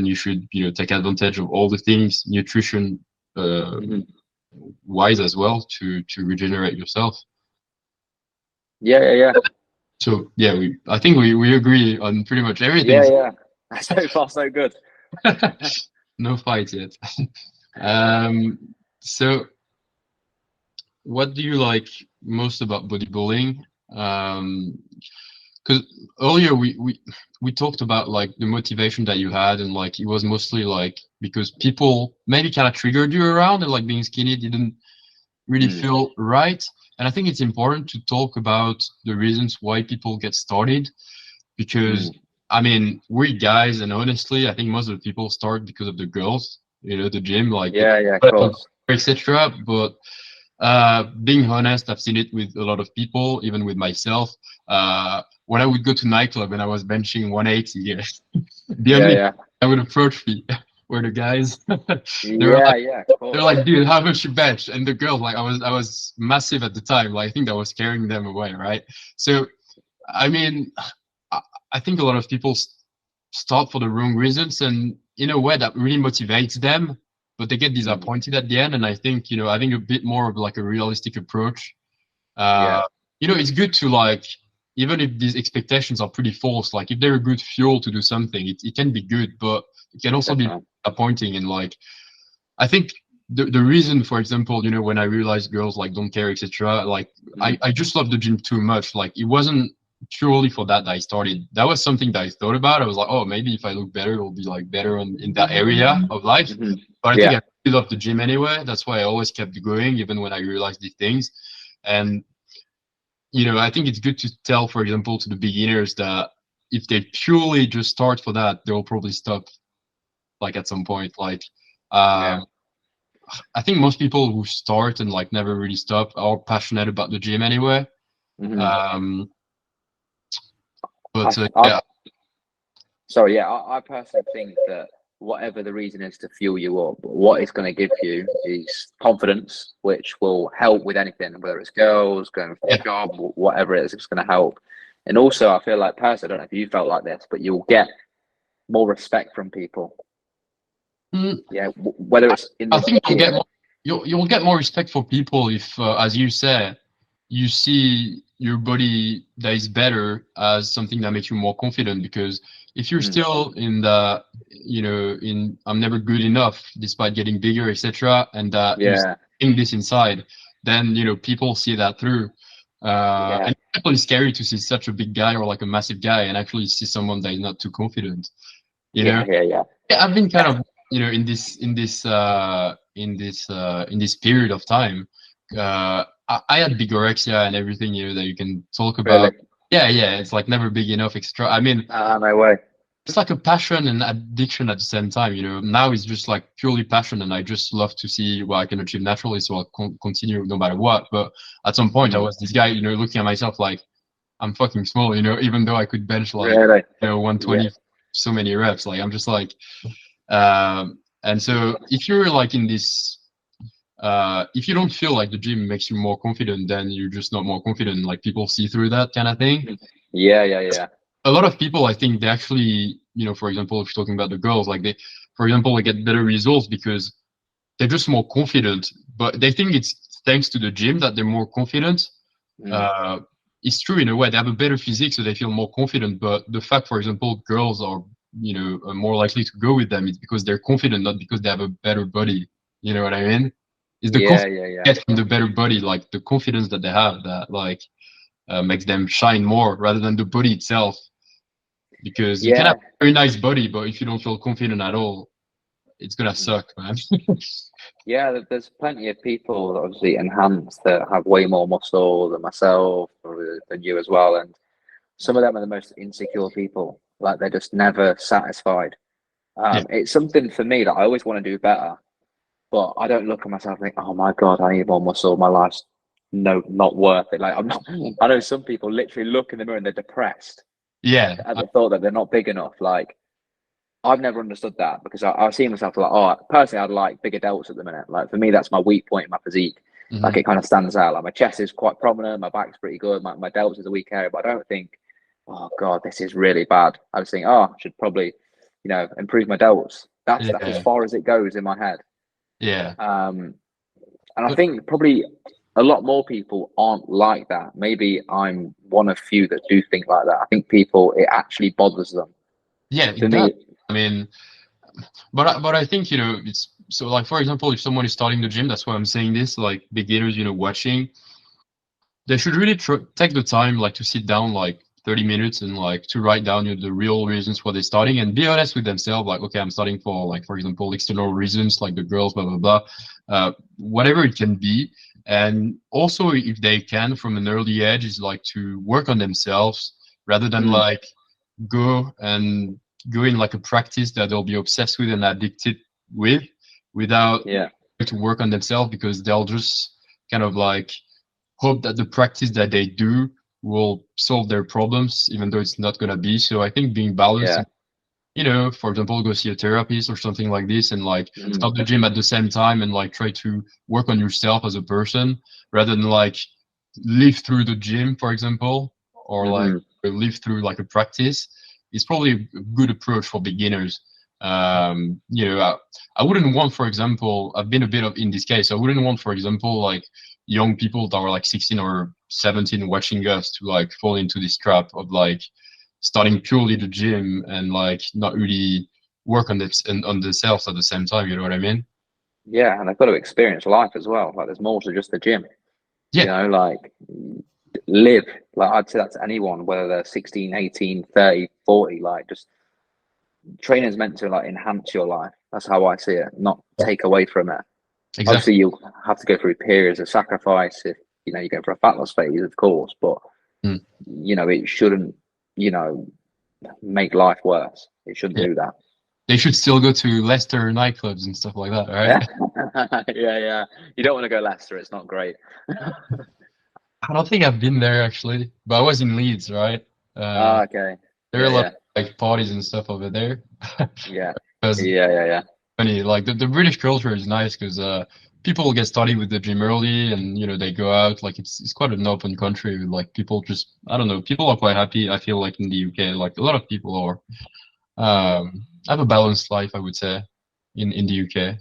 you should, take advantage of all the things, nutrition wise as well, to regenerate yourself. Yeah. So yeah, I think we agree on pretty much everything. Yeah. So far, so good. No fights yet. So what do you like most about bodybuilding? Because earlier we talked about like the motivation that you had, and like it was mostly like because people maybe kind of triggered you around, and like being skinny didn't really feel right. And I think it's important to talk about the reasons why people get started, because I mean, we're guys, and honestly, I think most of the people start because of the girls, the gym, like of course, etc. But being honest, I've seen it with a lot of people, even with myself. When I would go to nightclub and I was benching 180, the only I would approach me were the guys. They're like, dude, how much you bench? And the girls, like, I was massive at the time. Like, I think that was carrying them away, right? So, I mean, I think a lot of people start for the wrong reasons, and in a way that really motivates them, but they get disappointed at the end. And I think, I think a bit more of like a realistic approach. It's good to, like, even if these expectations are pretty false, like if they're a good fuel to do something, it can be good, but it can also be disappointing. And like, I think the reason, for example, when I realized girls like don't care, etc., like I just love the gym too much. Like it wasn't purely for that I started. That was something that I thought about. I was like, oh, maybe if I look better, it'll be like better in that area of life. But I think I really love the gym anyway. That's why I always kept going, even when I realized these things. And I think it's good to tell, for example, to the beginners that if they purely just start for that, they'll probably stop, like, at some point. Like, I think most people who start and like never really stop are passionate about the gym anyway. I personally think that whatever the reason is to fuel you up, what it's going to give you is confidence, which will help with anything, whether it's girls, going for a job, whatever it is, it's going to help. And also, I feel like, personally, I don't know if you felt like this, but you'll get more respect from people. Whether it's in I think you'll get more respect for people if, as you said, you see your body that is better as something that makes you more confident. Because if you're still in the, in I'm never good enough despite getting bigger, etc., and that you're seeing this inside, then people see that through. And it's definitely scary to see such a big guy or like a massive guy and actually see someone that is not too confident. I've been kind of in this period of time. I had bigorexia and everything, that you can talk about. Really? Yeah, it's like never big enough, extra. I mean, no way. It's like a passion and addiction at the same time. Now it's just like purely passion, and I just love to see what I can achieve naturally. So I'll continue no matter what. But at some point, I was this guy, looking at myself like I'm fucking small, even though I could bench like 120, so many reps. Like I'm just like, and so if you're like in this. If you don't feel like the gym makes you more confident, then you're just not more confident. Like people see through that kind of thing. Yeah. A lot of people, I think, they actually, for example, if you're talking about the girls, like they get better results because they're just more confident. But they think it's thanks to the gym that they're more confident. It's true in a way. They have a better physique, so they feel more confident. But the fact, for example, girls are are more likely to go with them, it's because they're confident, not because they have a better body. You know what I mean? It's the Yeah, confidence yeah, yeah. they get from the better body, like the confidence that they have, that like makes them shine more rather than the body itself. Because you can have Yeah, a very nice body, but if you don't feel confident at all, it's gonna suck, man. yeah. There's plenty of people that obviously enhance that have way more muscle than myself or than you as well, and some of them are the most insecure people. Like they're just never satisfied. Yeah, It's something for me that I always want to do better, but I don't look at myself and think, "Oh my God, I need more muscle. My life's not worth it." Like I'm not. I know some people literally look in the mirror and they're depressed yeah, at the thought that they're not big enough. Like I've never understood that because I see myself like, oh, personally, I'd like bigger delts at the minute. Like for me, that's my weak point in my physique. Like hmm it kind of stands out. Like my chest is quite prominent, my back's pretty good, my delts is a weak area, but I don't think, oh God, this is really bad. I was thinking, oh, I should probably, improve my delts. That's as yeah, far as it goes in my head. yeah. Um, and I think probably a lot more people aren't like that. Maybe I'm one of few that do think like that. I think people, it actually bothers them. Yeah, For it does. me, I mean, but I think it's so, like, for example, if someone is starting the gym, that's why I'm saying this, like beginners, watching, they should really take the time, like, to sit down like 30 minutes and like to write down the real reasons for they're starting, and be honest with themselves, like, okay, I'm starting for, like, for example, external reasons, like the girls, blah blah blah, whatever it can be. And also, if they can, from an early age, is like to work on themselves rather than mm, like go and go in like a practice that they'll be obsessed with and addicted with, without yeah, to work on themselves, because they'll just kind of like hope that the practice that they do will solve their problems, even though it's not going to be. So I think being balanced, yeah. and, for example, go see a therapist or something like this, and like Mm. start the gym at the same time, and like try to work on yourself as a person, rather than like live through the gym, for example, or like Hmm. live through like a practice, is probably a good approach for beginners. I wouldn't want, for example, I've been a bit of in this case, I wouldn't want, for example, like young people that were like 16 or 17 watching us to like fall into this trap of like starting purely the gym and like not really work on this and on themselves at the same time. You know what I mean? Yeah, and they've got to experience life as well. Like there's more to just the gym, Yeah, like live. Like I'd say that to anyone, whether they're 16, 18, 30, 40, like just training's meant to like enhance your life. That's how I see it, not take away from it. exactly. Obviously you have to go through periods of sacrifice if you go for a fat loss phase, of course, but Mm, it shouldn't, you know, make life worse. It shouldn't yeah. do that. They should still go to Leicester nightclubs and stuff like that, Yeah. right? Yeah, yeah. You don't want to go Leicester, it's not great. I don't think I've been there actually, but I was in Leeds, right? Uh, Ah, okay. there are a Yeah, lot yeah. of like parties and stuff over there. Yeah. Because Yeah, yeah, yeah. funny, like the British culture is nice because people get started with the gym early, and they go out, like it's quite an open country. Like people just, I don't know, people are quite happy. I feel like in the UK, like a lot of people are have a balanced life, I would say, in the UK.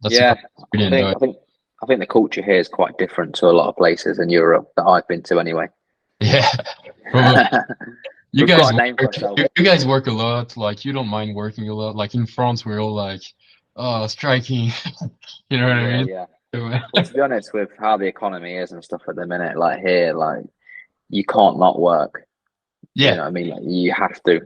That's something Yeah. I I really think enjoy. I think I think the culture here is quite different to a lot of places in Europe that I've been to anyway. Yeah, probably. You We've guys got a name for work. ourselves. You guys work a lot. Like you don't mind working a lot. Like in France, we're all like, oh, striking. You know what I Yeah, mean? yeah. So, Well, to be honest, with how the economy is and stuff at the minute, like here, like you can't not work. You yeah, know what I mean? Like, you have to.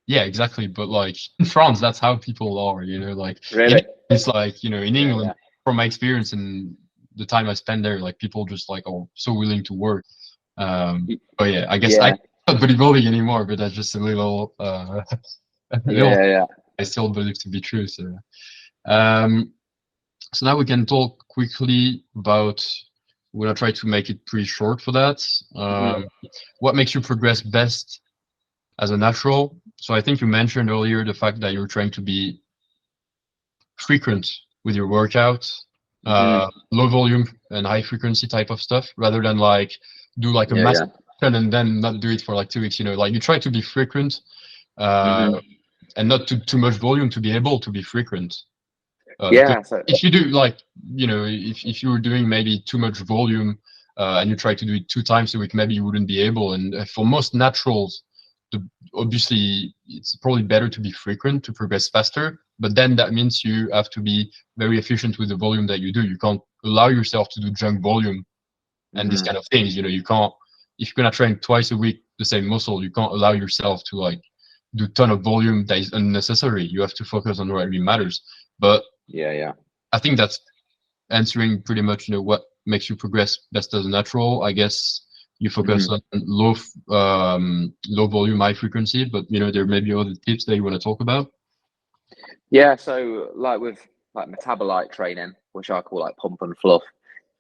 yeah, exactly. But like in France, that's how people are. Like in Really? it's like in Yeah, England, yeah. from my experience and the time I spent there, like people just like are so willing to work. But yeah, I guess I Yeah, not bodybuilding anymore, but that's just a little a yeah, little yeah, yeah. I still believe to be true. Um, so now we can talk quickly about. We're gonna try to make it pretty short for that. Mhm. What makes you progress best as a natural? So I think you mentioned earlier the fact that you're trying to be frequent with your workout, Mhm. low volume and high frequency type of stuff, rather than like do like a Yeah, massive yeah. session and then not do it for like 2 weeks. Like you try to be frequent, uh, Mhm. and not too much volume to be able to be frequent. Because Yeah. So if you do like, if you were doing maybe too much volume, and you try to do it 2 times a week, maybe you wouldn't be able. And for most naturals, obviously it's probably better to be frequent to progress faster, but then that means you have to be very efficient with the volume that you do. You can't allow yourself to do junk volume and this kind of things. You can't, if you're gonna train twice a week the same muscle, you can't allow yourself to like do a ton of volume that is unnecessary. You have to focus on what really matters. But I think that's answering pretty much what makes you progress best as a natural. I guess you focus on low volume, high frequency, but there may be other tips that you want to talk about. Yeah, so like with like metabolite training, which I call like pump and fluff,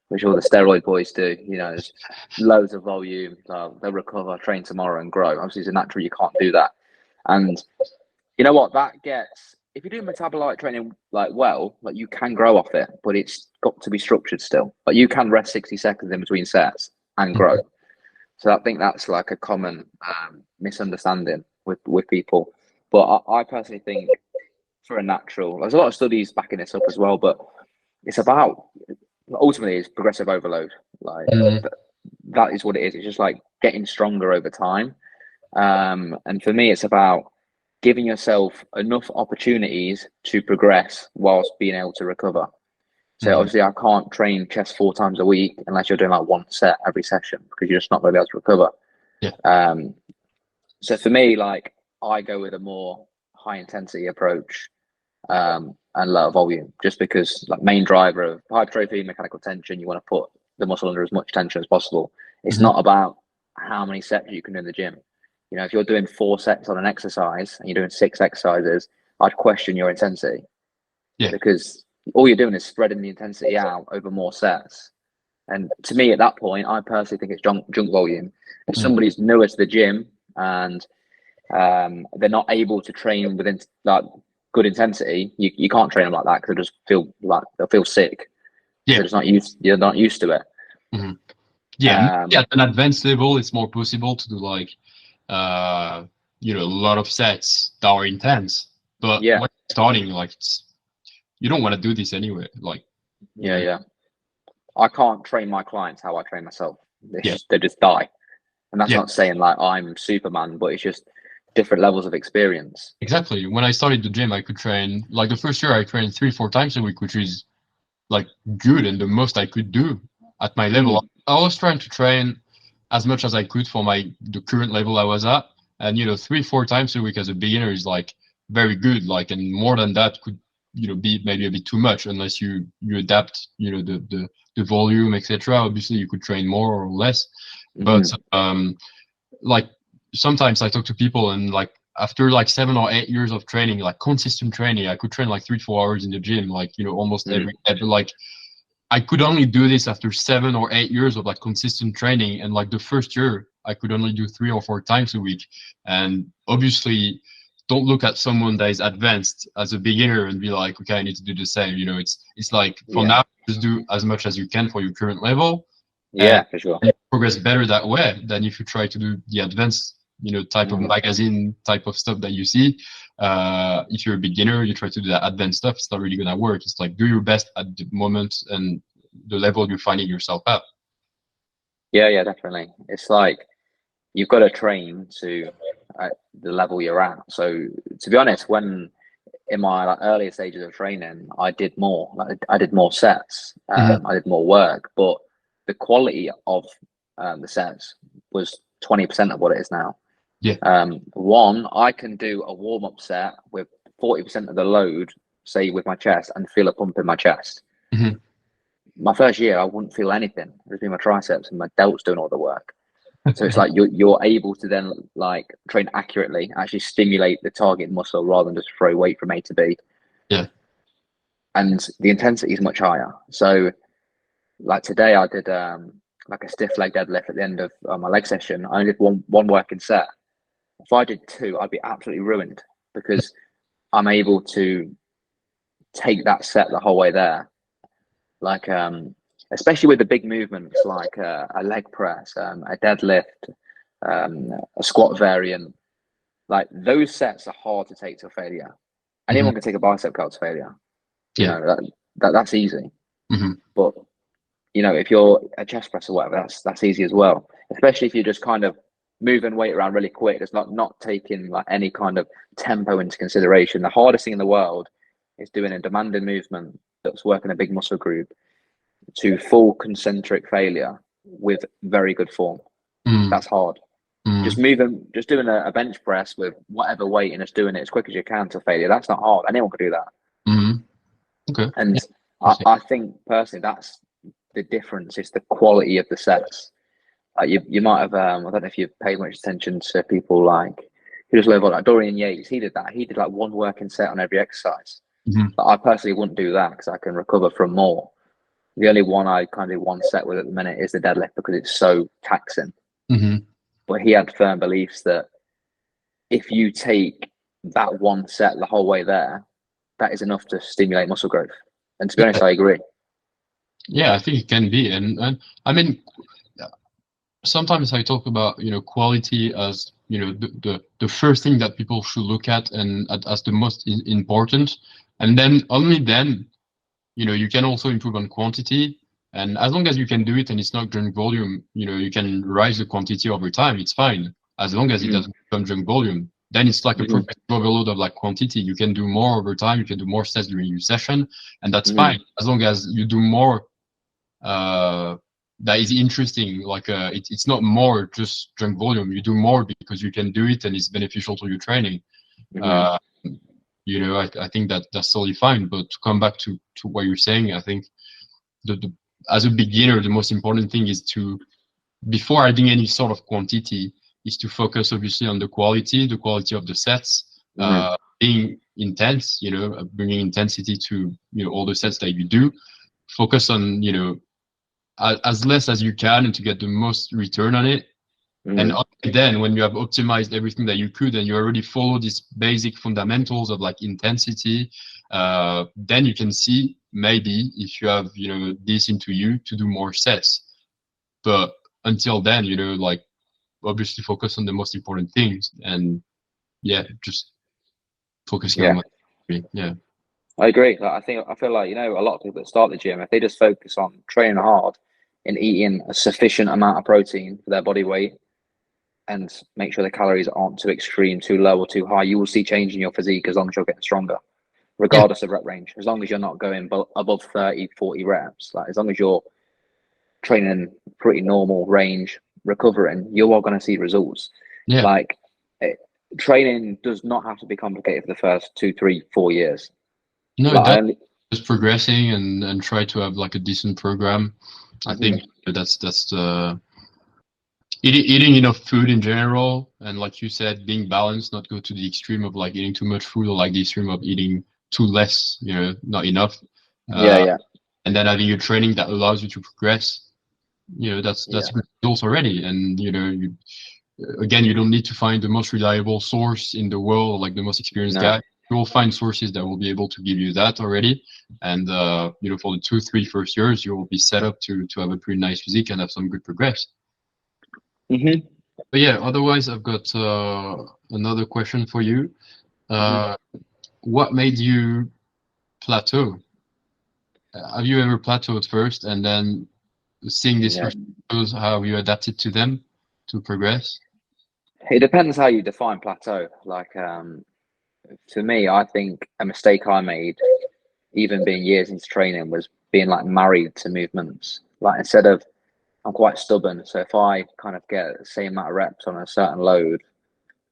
which all the steroid boys do, there's loads of volume, they'll recover, train tomorrow and grow. Obviously as a natural you can't do that. And you know what, that gets, if you do metabolite training like you can grow off it, but it's got to be structured still. But you can rest 60 seconds in between sets and grow. So I think that's like a common misunderstanding with people. But I personally think for a natural, there's a lot of studies backing this up as well, but it's about, ultimately it's progressive overload. Like that is what it is. It's just like getting stronger over time. And for me, it's about giving yourself enough opportunities to progress whilst being able to recover. So obviously I can't train chest 4 times a week unless you're doing like 1 set every session, because you're just not going to be able to recover. So for me, like I go with a more high intensity approach and lower volume, just because like main driver of hypertrophy, mechanical tension, you want to put the muscle under as much tension as possible. It's not about how many sets you can do in the gym. If you're doing 4 sets on an exercise and you're doing 6 exercises, I'd question your intensity. Because all you're doing is spreading the intensity out over more sets. And to me, at that point, I personally think it's junk volume. If somebody's newer to the gym and they're not able to train within like good intensity, you can't train them like that, because they'll just feel like they'll feel sick. They're just you're not used to it. At an advanced level, it's more possible to do like a lot of sets that are intense, but when you're starting, like you don't want to do this anyway. Like I can't train my clients how I train myself. They just die. And that's not saying like I'm Superman, but it's just different levels of experience. Exactly. When I started the gym, I could train, like the first year I trained 3-4 times a week, which is like good and the most I could do at my level. I was trying to train as much as I could for the current level I was at. And 3-4 times a week as a beginner is like very good. Like, and more than that could be maybe a bit too much unless you adapt the volume, etc. Obviously you could train more or less, but like sometimes I talk to people and like after like 7 or 8 years of training, like consistent training, I could train like 3 to 4 hours in the gym, like almost every day. But like I could only do this after 7 or 8 years of like consistent training, and like the first year I could only do 3 or 4 times a week. And obviously don't look at someone that is advanced as a beginner and be like, okay, I need to do the same. It's like for now, just do as much as you can for your current level. For sure. And progress better that way than if you try to do the advanced, type of magazine type of stuff that you see. If you're a beginner, you try to do that advanced stuff, it's not really gonna work. It's like do your best at the moment and the level you're finding yourself at. Yeah, definitely. It's like you've got to train to the level you're at. So to be honest, when in my earlier stages of training, I did more. I did more sets. I did more work, but the quality of the sets was 20% of what it is now. One, I can do a warm-up set with 40% of the load, say with my chest, and feel a pump in my chest. My first year, I wouldn't feel anything. It would be my triceps and my delts doing all the work. So it's like you're able to then like train accurately, actually stimulate the target muscle rather than just throw weight from A to B. And the intensity is much higher. So like today I did like a stiff leg deadlift at the end of my leg session. I only did one working set. If I did 2, I'd be absolutely ruined, because I'm able to take that set the whole way there. Like especially with the big movements like a leg press, a deadlift, a squat variant, like those sets are hard to take to failure. Anyone can take a bicep curl to failure. That's easy. But if you're a chest press or whatever, that's easy as well. Especially if you're just kind of moving weight around really quick. It's not taking like any kind of tempo into consideration. The hardest thing in the world is doing a demanding movement that's working a big muscle group to full concentric failure with very good form. That's hard. Just doing a bench press with whatever weight and just doing it as quick as you can to failure. That's not hard. Anyone could do that. Okay. And Yeah. I think personally, that's the difference. Is the quality of the sets. You might have, I don't know if you've paid much attention to people like who just live on like Dorian Yates. He did that. He did like one working set on every exercise. But I personally wouldn't do that because I can recover from more. The only one I kind of do one set with at the minute is the deadlift because it's so taxing. But he had firm beliefs that if you take that one set the whole way there, that is enough to stimulate muscle growth. And to be honest, I agree. Yeah, I think it can be. And I mean, sometimes I talk about, quality as, the first thing that people should look at and as the most important. And then only then, you can also improve on quantity. And as long as you can do it and it's not junk volume, you can rise the quantity over time. It's fine. As long as it doesn't become junk volume, then it's like a progressive overload of like quantity. You can do more over time. You can do more sets during your session, and that's fine. As long as you do more, that is interesting. Like, it's not more just junk volume. You do more because you can do it and it's beneficial to your training. I think that's totally fine. But to come back to what you're saying, I think as a beginner, the most important thing is to, before adding any sort of quantity, is to focus obviously on the quality of the sets, being intense, bringing intensity to, all the sets that you do. Focus on, as less as you can and to get the most return on it. And then when you have optimized everything that you could and you already follow these basic fundamentals of like intensity, then you can see maybe if you have, this into you to do more sets. But until then, like obviously focus on the most important things and just focusing on I agree. Like, I feel like, a lot of people that start the gym, if they just focus on training hard and eating a sufficient amount of protein for their body weight and make sure the calories aren't too extreme, too low or too high, you will see change in your physique as long as you're getting stronger, regardless of rep range. As long as you're not going above 30, 40 reps, like as long as you're training pretty normal range, recovering, you are going to see results. Like training does not have to be complicated for the first 2, 3, 4 years. No, that's just progressing and try to have like a decent program. I think that's the eating enough food in general, and like you said, being balanced, not go to the extreme of like eating too much food or like the extreme of eating too less, not enough. And then having a training that allows you to progress, that's good results already. And again, you don't need to find the most reliable source in the world, like the most experienced guy. You will find sources that will be able to give you that already. And for the 2, 3 first years, you will be set up to have a pretty nice physique and have some good progress. But yeah, otherwise I've got another question for you. What made you plateau? Have you ever plateaued first and then seeing these first plateaus, how you adapted to them to progress? It depends how you define plateau. Like, to me, I think a mistake I made, even being years into training, was being like married to movements. Like instead of, I'm quite stubborn. So if I kind of get the same amount of reps on a certain load,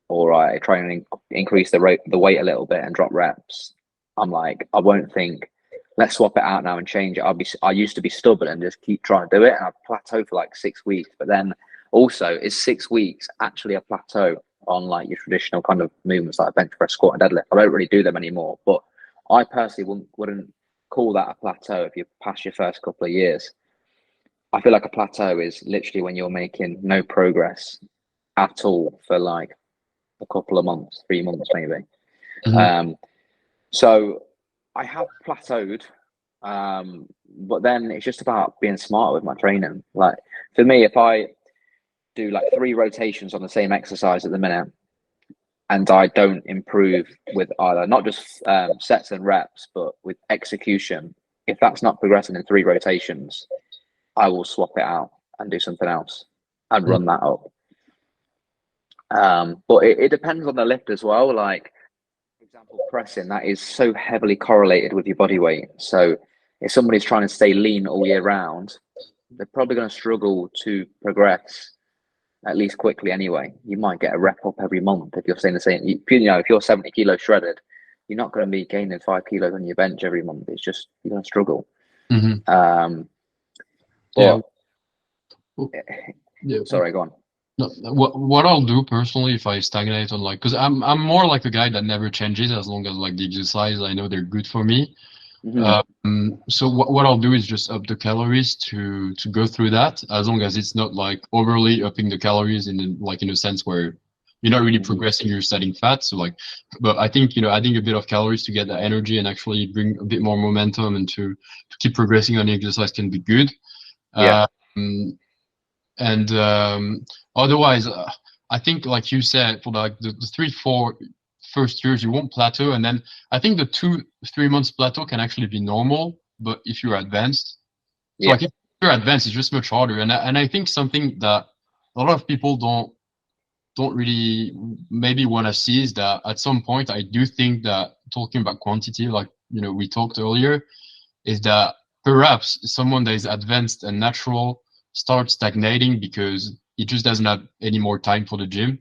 or I try and increase the weight a little bit and drop reps, I'm like, I won't think, let's swap it out now and change it. I used to be stubborn and just keep trying to do it, and I plateau for like 6 weeks. But then also, is 6 weeks actually a plateau on like your traditional kind of movements like bench press, squat, and deadlift? I don't really do them anymore, but I personally wouldn't call that a plateau if you pass your first couple of years. I feel like a plateau is literally when you're making no progress at all for like a couple of months, 3 months maybe. So I have plateaued, but then it's just about being smart with my training. Like for me, if I do like 3 rotations on the same exercise at the minute and I don't improve with either not just sets and reps, but with execution, if that's not progressing in 3 rotations, I will swap it out and do something else and run that up. But it depends on the lift as well. Like, for example, pressing, that is so heavily correlated with your body weight. So if somebody's trying to stay lean all year round, they're probably going to struggle to progress at least quickly anyway. You might get a rep up every month if you're staying the same. If you're 70 kilos shredded, you're not going to be gaining 5 kilos on your bench every month. It's just, you're going to struggle. Mm-hmm. But yeah. Sorry, go on. No, what I'll do personally if I stagnate on like, because I'm more like a guy that never changes as long as like the exercise I know they're good for me. So what I'll do is just up the calories to go through that, as long as it's not like overly upping the calories in a sense where you're not really progressing, you're setting fat. So like, but I think adding a bit of calories to get the energy and actually bring a bit more momentum and to keep progressing on the exercise can be good. Yeah. And otherwise, I think like you said, for like the 3-4 first years you won't plateau, and then I think the 2-3 months plateau can actually be normal. But if you're advanced, so like if you're advanced, it's just much harder. And I think something that a lot of people don't really maybe want to see is that at some point I do think that, talking about quantity, like we talked earlier, is that perhaps someone that is advanced and natural starts stagnating because he just doesn't have any more time for the gym.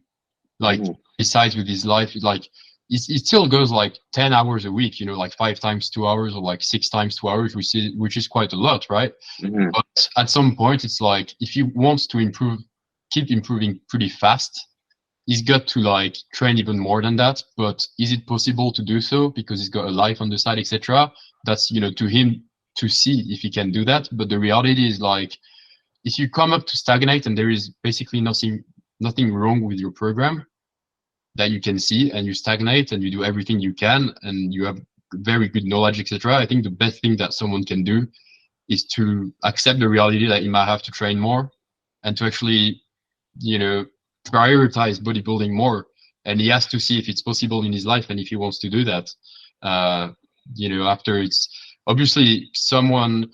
Like besides with his life, like it still goes like 10 hours a week, like 5 times 2 hours or like 6 times 2 hours, which is quite a lot, right? But at some point, it's like if he wants to keep improving pretty fast, he's got to like train even more than that. But is it possible to do so because he's got a life on the side, etc.? That's to him to see if he can do that. But the reality is like, if you come up to stagnate and there is basically nothing wrong with your program that you can see, and you stagnate and you do everything you can and you have very good knowledge, etc., I think the best thing that someone can do is to accept the reality that he might have to train more and to actually prioritize bodybuilding more. And he has to see if it's possible in his life and if he wants to do that. After it's obviously someone,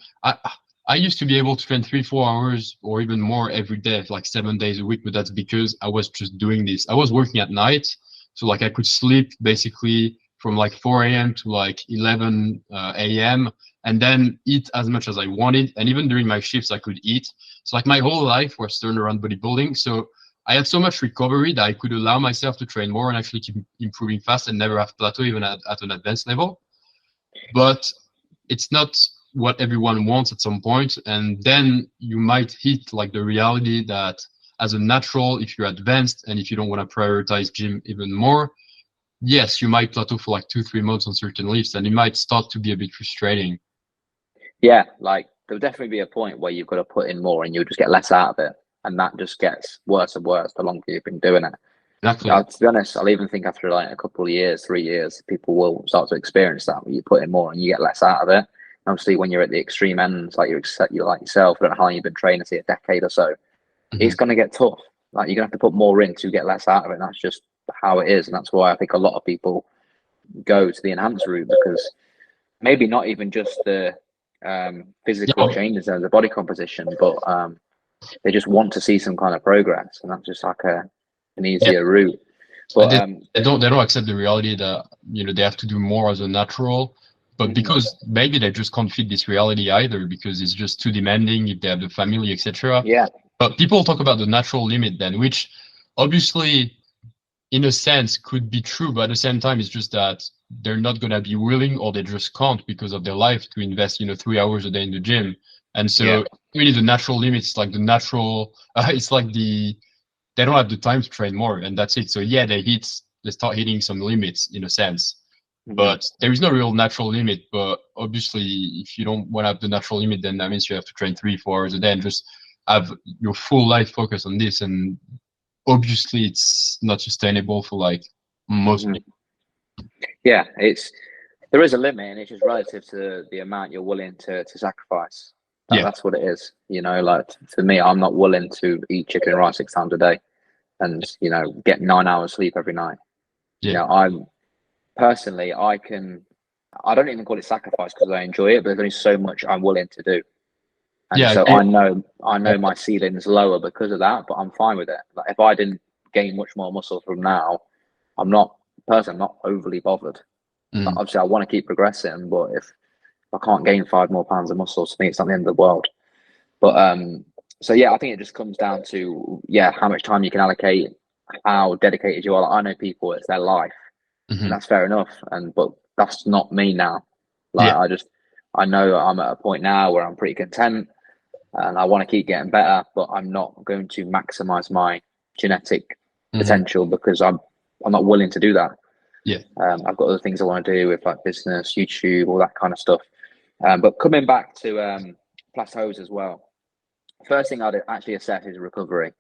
I used to be able to train 3-4 hours or even more every day, like 7 days a week, but that's because I was just doing this. I was working at night, so like I could sleep basically from like 4 a.m. to like 11 a.m. and then eat as much as I wanted. And even during my shifts, I could eat. So like my whole life was turned around bodybuilding. So I had so much recovery that I could allow myself to train more and actually keep improving fast and never have plateau even at an advanced level. But it's not what everyone wants at some point, and then you might hit like the reality that as a natural, if you're advanced and if you don't want to prioritize gym even more, yes, you might plateau for like 2-3 months on certain lifts, and it might start to be a bit frustrating. Yeah, like there'll definitely be a point where you've got to put in more and you'll just get less out of it, and that just gets worse and worse the longer you've been doing it. Exactly. To be honest, I'll even think after like a couple of years, 3 years, people will start to experience that where you put in more and you get less out of it. Obviously, when you're at the extreme ends, like you're like yourself, I don't know how long you've been training, say a decade or so, it's going to get tough. Like you're going to have to put more in to get less out of it. And that's just how it is. And that's why I think a lot of people go to the enhanced route, because maybe not even just the physical changes in the body composition, but they just want to see some kind of progress. And that's just like an easier route. But they don't accept the reality that they have to do more as a natural. But because maybe they just can't fit this reality either, because it's just too demanding if they have the family, etc. Yeah. But people talk about the natural limit then, which obviously, in a sense, could be true. But at the same time, it's just that they're not going to be willing, or they just can't because of their life, to invest 3 hours a day in the gym. And so really the natural limit is like the natural, it's like they don't have the time to train more, and that's it. So yeah, they start hitting some limits in a sense. But there is no real natural limit. But obviously, if you don't want to have the natural limit, then that means you have to train 3-4 hours a day and just have your full life focus on this. And obviously, it's not sustainable for like most people. Yeah, there is a limit, and it's just relative to the amount you're willing to sacrifice. That's what it is. Like for me, I'm not willing to eat chicken and rice 6 times a day, and get 9 hours sleep every night. I'm personally, I don't even call it sacrifice because I enjoy it, but there's only so much I'm willing to do. And so I know my ceiling's lower because of that, but I'm fine with it. Like if I didn't gain much more muscle from now, I'm not overly bothered. Obviously, I want to keep progressing, but if I can't gain 5 more pounds of muscle, to me, it's not the end of the world. But so yeah, I think it just comes down to how much time you can allocate, how dedicated you are. Like, I know people, it's their life, and that's fair enough. But that's not me now. Like I know I'm at a point now where I'm pretty content, and I want to keep getting better, but I'm not going to maximize my genetic potential because I'm not willing to do that. I've got other things I want to do with like business, YouTube, all that kind of stuff. But coming back to plateaus as well, first thing I'd actually assess is recovery.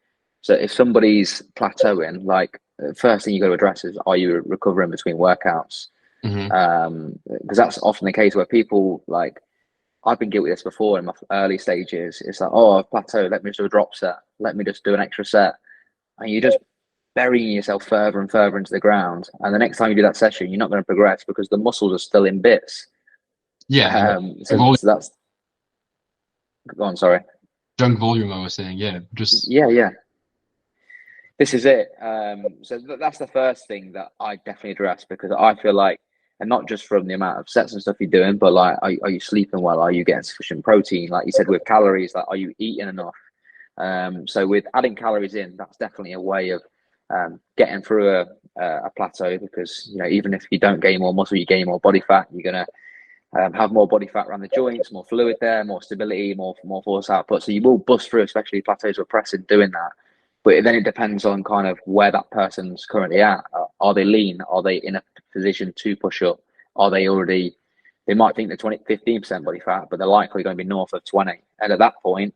So if somebody's plateauing, like first thing you got to address is, are you recovering between workouts? Because that's often the case where people, like, I've been guilty of this before in my early stages. It's like, oh, I've plateaued, let me just do a drop set, let me just do an extra set, and you're just burying yourself further and further into the ground. And the next time you do that session, you're not going to progress because the muscles are still in bits. So that's go on, sorry. Junk volume, I was saying. This is it. So that's the first thing that I definitely address, because I feel like, and not just from the amount of sets and stuff you're doing, but like, are you sleeping well? Are you getting sufficient protein? Like you said, with calories, like, are you eating enough? So with adding calories in, that's definitely a way of getting through a plateau, because, you know, even if you don't gain more muscle, you gain more body fat, you're going to have more body fat around the joints, more fluid there, more stability, more force output. So you will bust through, especially plateaus with pressing, doing that. But then it depends on kind of where that person's currently at. Are they lean? Are they in a position to push up? Are they already, they might think they're 15% body fat, but they're likely going to be north of 20. And at that point,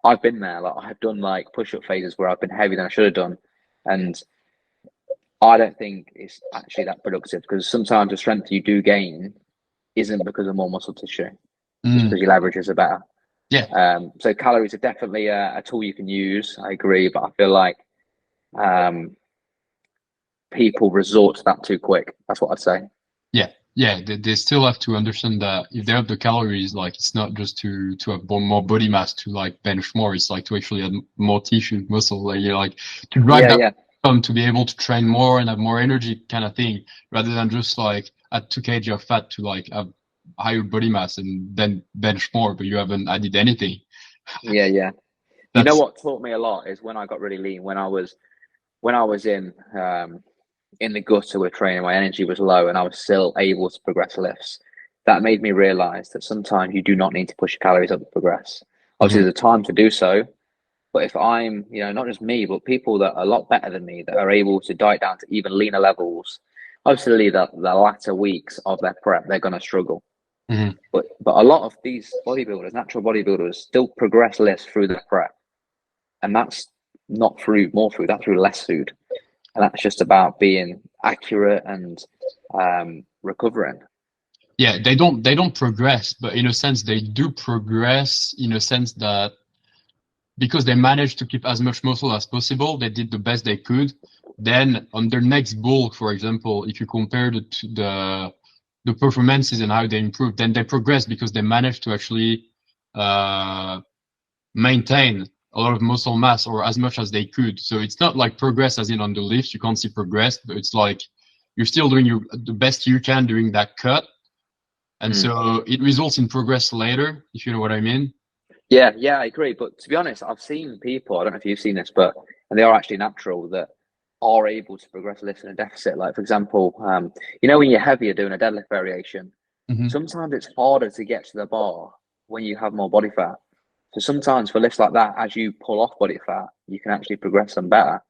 I've been there. Like, I've done like push-up phases where I've been heavier than I should have done. And I don't think it's actually that productive, because sometimes the strength you do gain isn't because of more muscle tissue, just because your leverages are better. So calories are definitely a tool you can use. I agree, but I feel like people resort to that too quick. That's what I'd say. They still have to understand that if they have the calories, like, it's not just to have more body mass to like bench more. It's like to actually add more tissue, muscle, like, you know, like to drive that to be able to train more and have more energy, kind of thing, rather than just like add 2 kg of fat to like have higher body mass and then bench more, but you haven't added anything. You know what taught me a lot is when I got really lean, when I was in the gutter with training, my energy was low and I was still able to progress lifts. That made me realize that sometimes you do not need to push your calories up to progress. Obviously there's a time to do so, but if I'm, you know, not just me, but people that are a lot better than me, that are able to diet down to even leaner levels, obviously the latter weeks of their prep, they're going to struggle. But a lot of these bodybuilders, natural bodybuilders, still progress less through the prep, and that's not through more food, that's through less food, and that's just about being accurate and recovering. They don't progress, but in a sense they do progress, in a sense that because they managed to keep as much muscle as possible, they did the best they could. Then on their next bulk, for example, if you compare the performances and how they improved, then they progress because they managed to actually maintain a lot of muscle mass, or as much as they could. So it's not like progress as in on the lifts, you can't see progress, but it's like you're still doing the best you can during that cut. And so it results in progress later, if you know what I mean. Yeah, I agree. But to be honest, I've seen people, I don't know if you've seen this, and they are actually natural, that are able to progress lifts in a deficit. Like, for example, you know, when you're heavier doing a deadlift variation, sometimes it's harder to get to the bar when you have more body fat. So sometimes for lifts like that, as you pull off body fat, you can actually progress them better.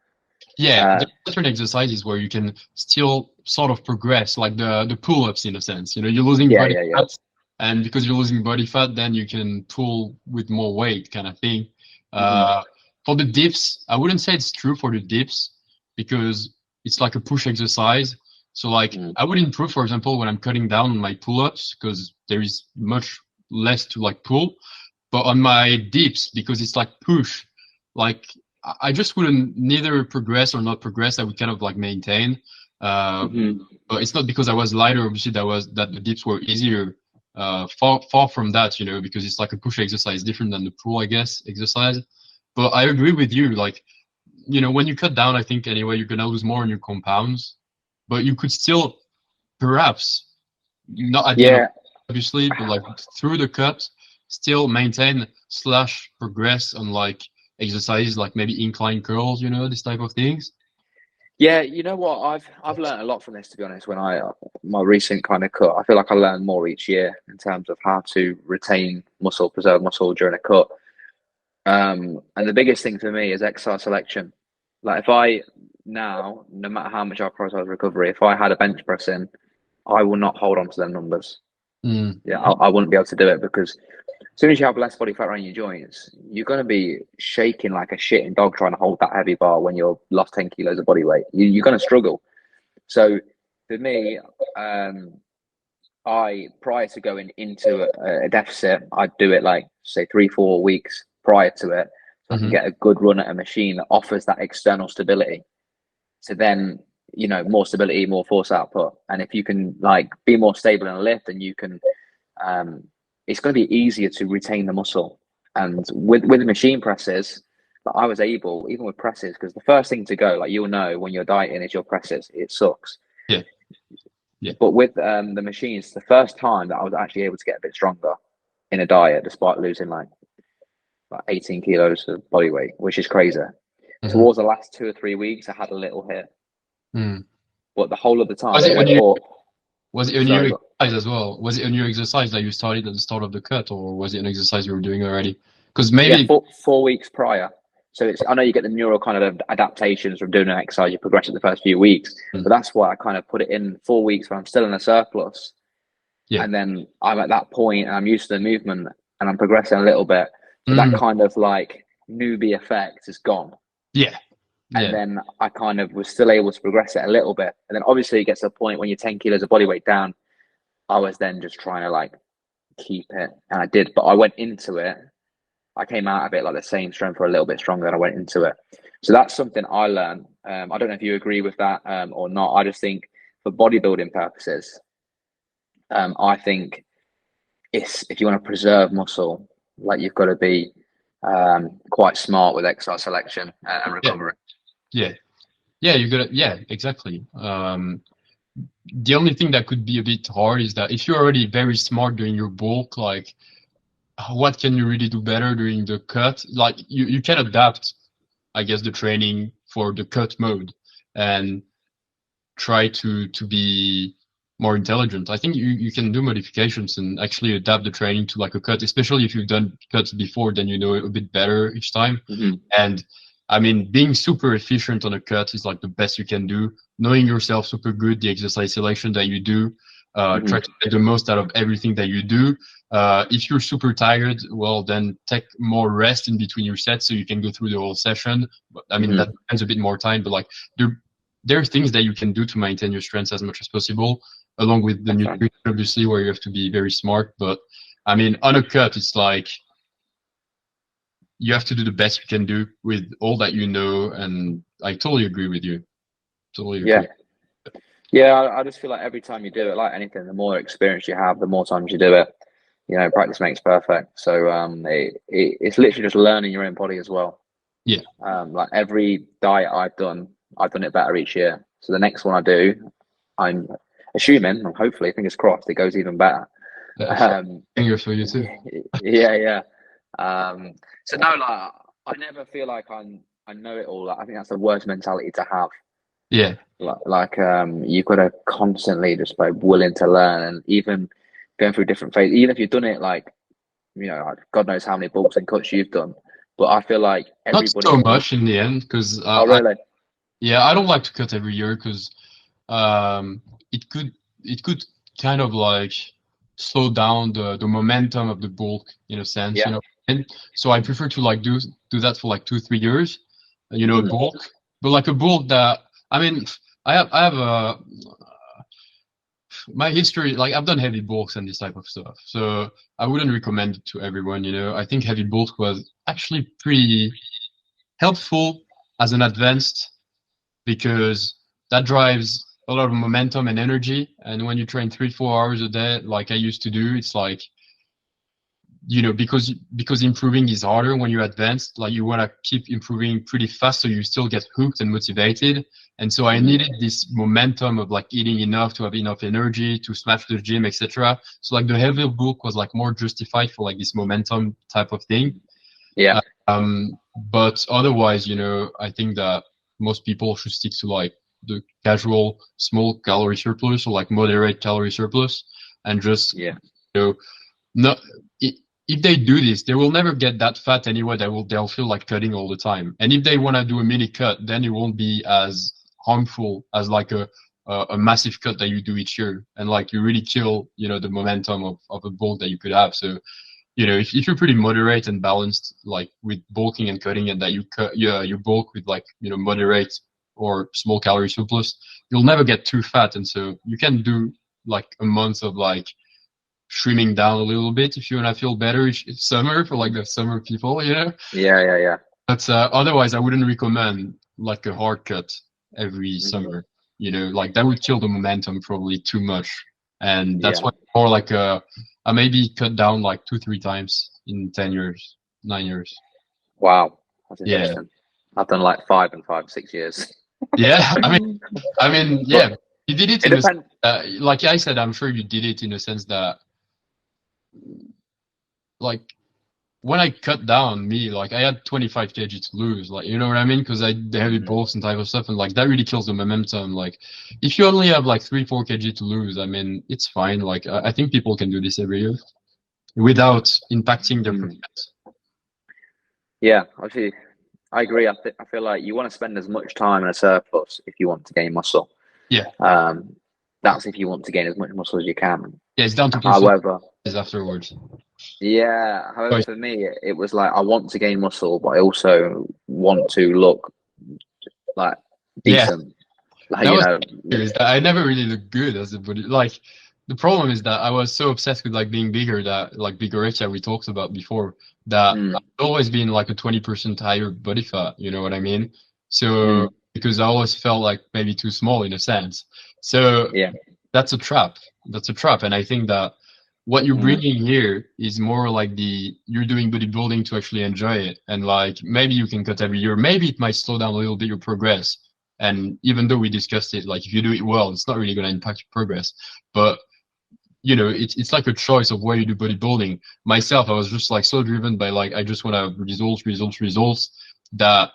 There's certain exercises where you can still sort of progress, like the pull-ups, in a sense. You know, you're losing body fat, and because you're losing body fat, then you can pull with more weight, kind of thing. For the dips, I wouldn't say it's true for the dips, because it's like a push exercise. So like I would improve, for example, when I'm cutting down on my pull-ups, because there is much less to like pull. But on my dips, because it's like push, like I just wouldn't neither progress or not progress. I would kind of like maintain. But it's not because I was lighter, obviously, that the dips were easier. Far from that, you know, because it's like a push exercise, different than the pull, I guess, exercise. But I agree with you. Like, you know, when you cut down, I think anyway, you're gonna lose more on your compounds, but you could still perhaps not at the end of Yeah, obviously, but like through the cut, still maintain slash progress on like exercises like maybe incline curls, you know, this type of things. yeah. You know what? I've learned a lot from this, to be honest. When I my recent kind of cut, I feel like I learn more each year in terms of how to retain muscle, preserve muscle during a cut. And the biggest thing for me is exercise selection. Like if I now, no matter how much I prioritize recovery, if I had a bench press in, I will not hold on to them numbers. Mm. Yeah, I wouldn't be able to do it because as soon as you have less body fat around your joints, you're going to be shaking like a shitting dog trying to hold that heavy bar when you're lost 10 kilos of body weight. You're going to struggle. So for me, I prior to going into a deficit, I'd do it like say 3-4 weeks prior to it, so I can Hmm. get a good run at a machine that offers that external stability. So then, you know, more stability, more force output, and if you can like be more stable in a lift, and you can, um, it's going to be easier to retain the muscle. And with the machine presses, like I was able, even with presses, because the first thing to go, like you'll know when you're dieting, is your presses. It sucks. Yeah, yeah. But with the machines, the first time that I was actually able to get a bit stronger in a diet, despite losing like 18 kilos of body weight, which is crazy. Hmm. Towards the last 2 or 3 weeks, I had a little hit, Mm. but the whole of the time Was it it a went new up. was it a new Sorry, exercise as well? Was it a new exercise that you started at the start of the cut, or was it an exercise you were doing already? Because yeah, maybe 4 weeks prior. So it's, I know you get the neural kind of adaptations from doing an exercise, you progress it the first few weeks, but mm, that's why I kind of put it in 4 weeks when I'm still in a surplus. yeah. And then I'm at that point and I'm used to the movement and I'm progressing a little bit. So that Mm, kind of like newbie effect is gone. yeah, And yeah. then I kind of was still able to progress it a little bit. And then obviously it gets to a point when you're 10 kilos of body weight down. I was then just trying to like keep it. And I did, but I went into it. I came out of it like the same strength or a little bit stronger than I went into it. So that's something I learned. I don't know if you agree with that or not. I just think for bodybuilding purposes, I think it's, if you want to preserve muscle, like you've got to be quite smart with exercise selection and Yeah, recovery. yeah, yeah. You gotta, yeah, exactly. The only thing that could be a bit hard is that if you're already very smart during your bulk, like what can you really do better during the cut? Like you can adapt, I guess, the training for the cut mode and try to be more intelligent. I think you can do modifications and actually adapt the training to like a cut, especially if you've done cuts before, then you know it a bit better each time. Mm-hmm. And I mean, being super efficient on a cut is like the best you can do. Knowing yourself super good, the exercise selection that you do, try Mm-hmm. to get the most out of everything that you do. If you're super tired, well, then take more rest in between your sets so you can go through the whole session. But I mean, that Mm-hmm. depends a bit more time, but like there are things that you can do to maintain your strength as much as possible, along with the Definitely. nutrition, obviously, where you have to be very smart. But I mean, on a cut, it's like you have to do the best you can do with all that you know. And I totally agree with you. Totally Yeah. agree. Yeah. I just feel like every time you do it, like anything, the more experience you have, the more times you do it. You know, practice makes perfect. So it's literally just learning your own body as well. Yeah. Like every diet I've done it better each year. So the next one I do, I'm assuming, and hopefully, fingers crossed, it goes even better. So Um, fingers for you too. yeah, yeah. So no, like I never feel like I know it all. Like, I think that's the worst mentality to have. Yeah. You've got to constantly just be willing to learn, and even going through different phases. Even if you've done it, like you know, like, God knows how many bulks and cuts you've done. But I feel like Not everybody so needs. much in the end, because Oh, really? yeah, I don't like to cut every year because um, it could kind of like slow down the momentum of the bulk in a sense, Yeah. And so I prefer to like do that for like 2-3 years, a Mm. bulk, but like a bulk that I mean, I have a my history, like I've done heavy bulks and this type of stuff, so I wouldn't recommend it to everyone. I think heavy bulk was actually pretty helpful as an advanced because that drives a lot of momentum and energy. And when you train 3-4 hours a day, like I used to do, it's like you know, because improving is harder when you're advanced. Like you want to keep improving pretty fast, so you still get hooked and motivated. And so I needed this momentum of like eating enough to have enough energy to smash the gym, etc. So like the heavier bulk was like more justified for like this momentum type of thing. Yeah. But otherwise, you know, I think that most people should stick to like the casual small calorie surplus or like moderate calorie surplus, and just, Yeah. you know, not if they do this, they will never get that fat anyway. They'll feel like cutting all the time. And if they want to do a mini cut, then it won't be as harmful as like a massive cut that you do each year, and like you really kill, you know, the momentum of a bulk that you could have. So, you know, if you're pretty moderate and balanced, like with bulking and cutting, and that you cut, you bulk with like, you know, moderate or small calorie surplus, you'll never get too fat. And so you can do like a month of like trimming down a little bit if you want to feel better each summer, for like the summer people, you know. Yeah. But otherwise, I wouldn't recommend like a hard cut every summer. You know, like that would kill the momentum probably too much. And that's why more like I maybe cut down like 2-3 times in 10 years, 9 years. Wow, that's interesting. I've done like 5 and 5, 6 years. Yeah, I mean, yeah, you did it in like I said, I'm sure you did it in a sense that, like, when I cut down, like I had 25 kg to lose, like, you know what I mean? Because the heavy bolts and type of stuff, and like that really kills the momentum. Like, if you only have like 3-4 kg to lose, I mean, it's fine. Like, I think people can do this every year without impacting their performance. Yeah, actually, I agree. I feel like you want to spend as much time in a surplus if you want to gain muscle. Yeah. That's if you want to gain as much muscle as you can. Yeah, it's down to however afterwards. Yeah, however, for me, it was like I want to gain muscle, but I also want to look like decent. Like, you know, I never really looked good as a body. Like, the problem is that I was so obsessed with like being bigger, that like bigorexia we talked about before, that I've always been like a 20% higher body fat. You know what I mean? So because I always felt like maybe too small in a sense. So yeah, that's a trap. That's a trap. And I think that what you're bringing here is more like you're doing bodybuilding to actually enjoy it. And like, maybe you can cut every year. Maybe it might slow down a little bit your progress. And even though we discussed it, like if you do it well, it's not really going to impact your progress. But, you know, it's like a choice of where you do bodybuilding. Myself, I was just like so driven by like, I just want to have results, that,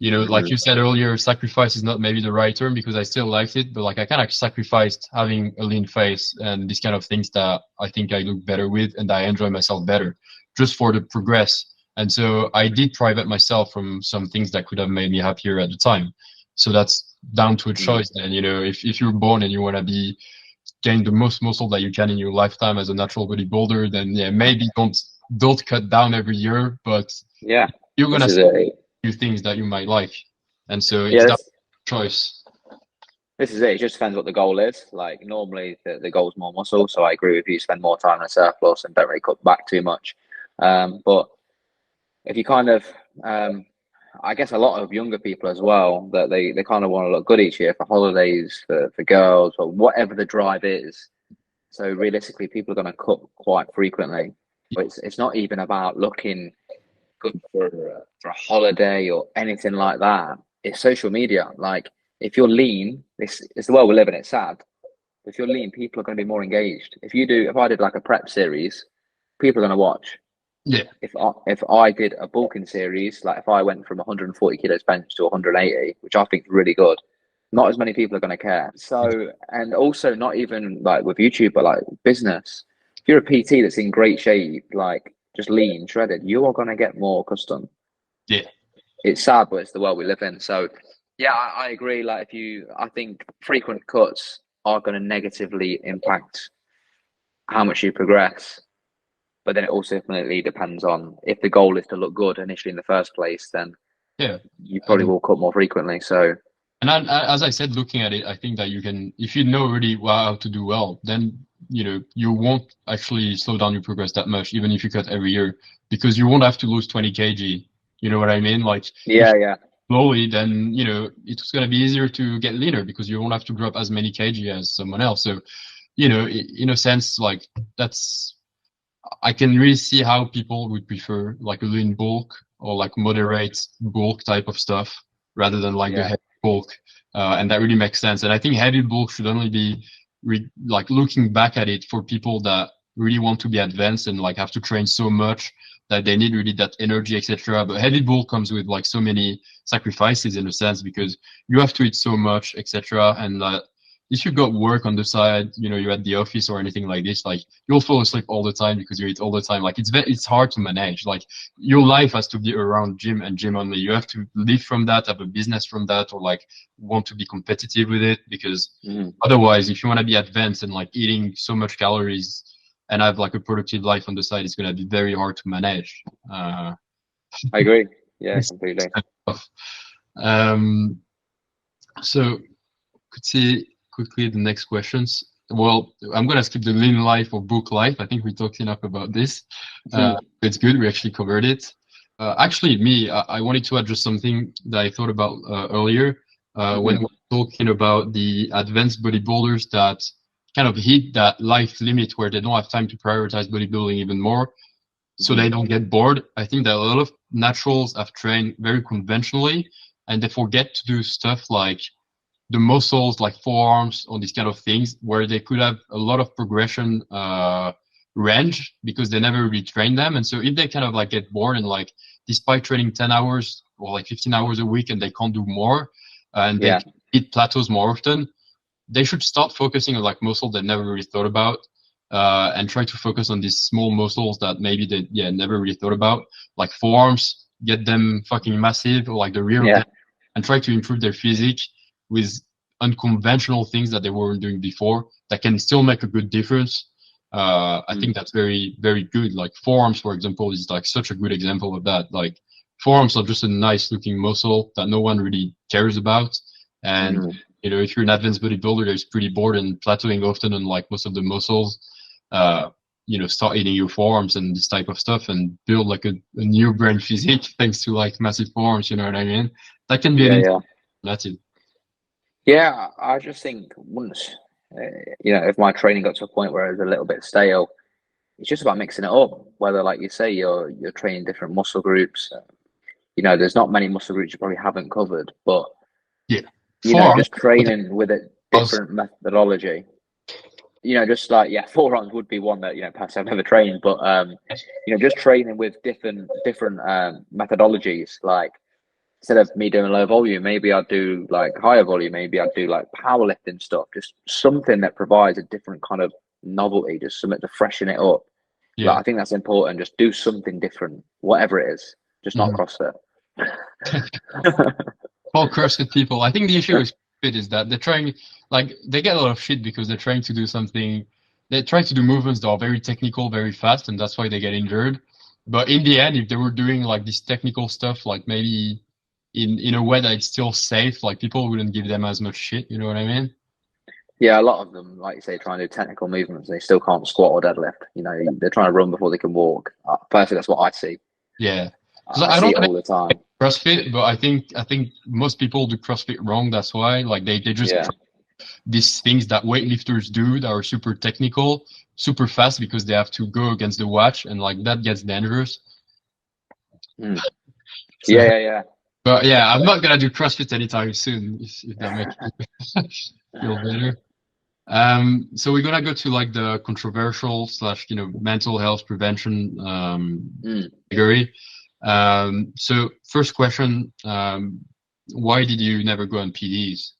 you know, like you said earlier, sacrifice is not maybe the right term, because I still liked it, but like I kind of sacrificed having a lean face and these kind of things that I think I look better with and I enjoy myself better, just for the progress. And so I did private myself from some things that could have made me happier at the time. So that's down to a choice then. You know, if you're born and you want to gain the most muscle that you can in your lifetime as a natural bodybuilder, then yeah, maybe don't cut down every year, but yeah, you're gonna see few things that you might like. And so it's that choice. This is it. It just depends what the goal is. Like, normally the goal is more muscle, so I agree with you. Spend more time in a surplus and don't really cut back too much. But if you kind of, I guess a lot of younger people as well, that they kind of want to look good each year for holidays, for girls, or whatever the drive is. So realistically, people are going to cut quite frequently. But it's not even about looking good for a holiday or anything like that. It's social media. Like, if you're lean, it's the world we live in. It's sad. If you're lean, people are going to be more engaged. If I did like a prep series, people are going to watch. Yeah. If I did a bulking series, like if I went from 140 kilos bench to 180, which I think is really good, not as many people are going to care. So, and also not even like with YouTube, but like business. If you're a PT that's in great shape, like just lean, shredded, you are going to get more custom. Yeah. It's sad, but it's the world we live in. So yeah, I agree. Like I think frequent cuts are going to negatively impact how much you progress. But then it also definitely depends on, if the goal is to look good initially in the first place, then you probably will cut more frequently. So, and as I said, looking at it, I think that you can, if you know really how to do well, then you know you won't actually slow down your progress that much, even if you cut every year, because you won't have to lose 20 kg. You know what I mean? Like, yeah. Slowly, then you know it's going to be easier to get leaner because you won't have to drop as many kg as someone else. So, you know, in a sense, like that's I can really see how people would prefer like a lean bulk or like moderate bulk type of stuff rather than like the heavy bulk. And that really makes sense. And I think heavy bulk should only be like looking back at it for people that really want to be advanced and like have to train so much that they need really that energy, etc. But heavy bulk comes with like so many sacrifices in a sense because you have to eat so much, etc. And if you've got work on the side, you know, you're at the office or anything like this, like you'll fall asleep all the time because you eat all the time. Like it's hard to manage. Like your life has to be around gym and gym only. You have to live from that, have a business from that, or like want to be competitive with it because otherwise, if you want to be advanced and like eating so much calories and have like a productive life on the side, it's going to be very hard to manage. I agree. Yeah, completely. So could see quickly the next questions. Well, I'm going to skip the lean life or book life. I think we talked enough about this. It's good. We actually covered it. Actually, I wanted to address something that I thought about earlier when we were talking about the advanced bodybuilders that kind of hit that life limit where they don't have time to prioritize bodybuilding even more so they don't get bored. I think that a lot of naturals have trained very conventionally and they forget to do stuff like the muscles, like forearms, or these kind of things where they could have a lot of progression range because they never really train them. And so if they kind of like get bored and like despite training 10 hours or like 15 hours a week and they can't do more and they hit plateaus more often, they should start focusing on like muscle they never really thought about and try to focus on these small muscles that maybe they never really thought about, like forearms, get them fucking massive, or like the rear of them, and try to improve their physique with unconventional things that they weren't doing before that can still make a good difference. I think that's very, very good. Like forearms, for example, is like such a good example of that. Like forearms are just a nice looking muscle that no one really cares about. And, you know, if you're an advanced bodybuilder that's pretty bored and plateauing often on like most of the muscles, you know, start eating your forearms and this type of stuff and build like a new brand physique thanks to like massive forearms, you know what I mean? That can be that's it. Yeah, I just think once, you know, if my training got to a point where it was a little bit stale, it's just about mixing it up. Whether, like you say, you're training different muscle groups. You know, there's not many muscle groups you probably haven't covered, but you know, just training with a different methodology. You know, just like forearms would be one that perhaps I've never trained, but you know, just training with different methodologies. Like instead of me doing low volume, maybe I'd do like higher volume. Maybe I'd do like powerlifting stuff. Just something that provides a different kind of novelty, just something to freshen it up. Like, I think that's important. Just do something different, whatever it is. Just not CrossFit. All CrossFit people. I think the issue with CrossFit is that they're trying, like, they get a lot of shit because they're trying to do something. They try to do movements that are very technical, very fast, and that's why they get injured. But in the end, if they were doing like this technical stuff, like maybe in a way that it's still safe, like people wouldn't give them as much shit. You know what I mean? Yeah, a lot of them, like you say, try and do technical movements. They still can't squat or deadlift. You know, they're trying to run before they can walk. Personally, that's what I see. Yeah, I see it all the time. CrossFit, but I think most people do CrossFit wrong. That's why, like, they just try these things that weightlifters do that are super technical, super fast because they have to go against the watch, and like that gets dangerous. So, yeah. But yeah, I'm not gonna do CrossFit anytime soon. If that makes you feel better. So we're gonna go to like the controversial / mental health prevention category. So first question, why did you never go on PDs?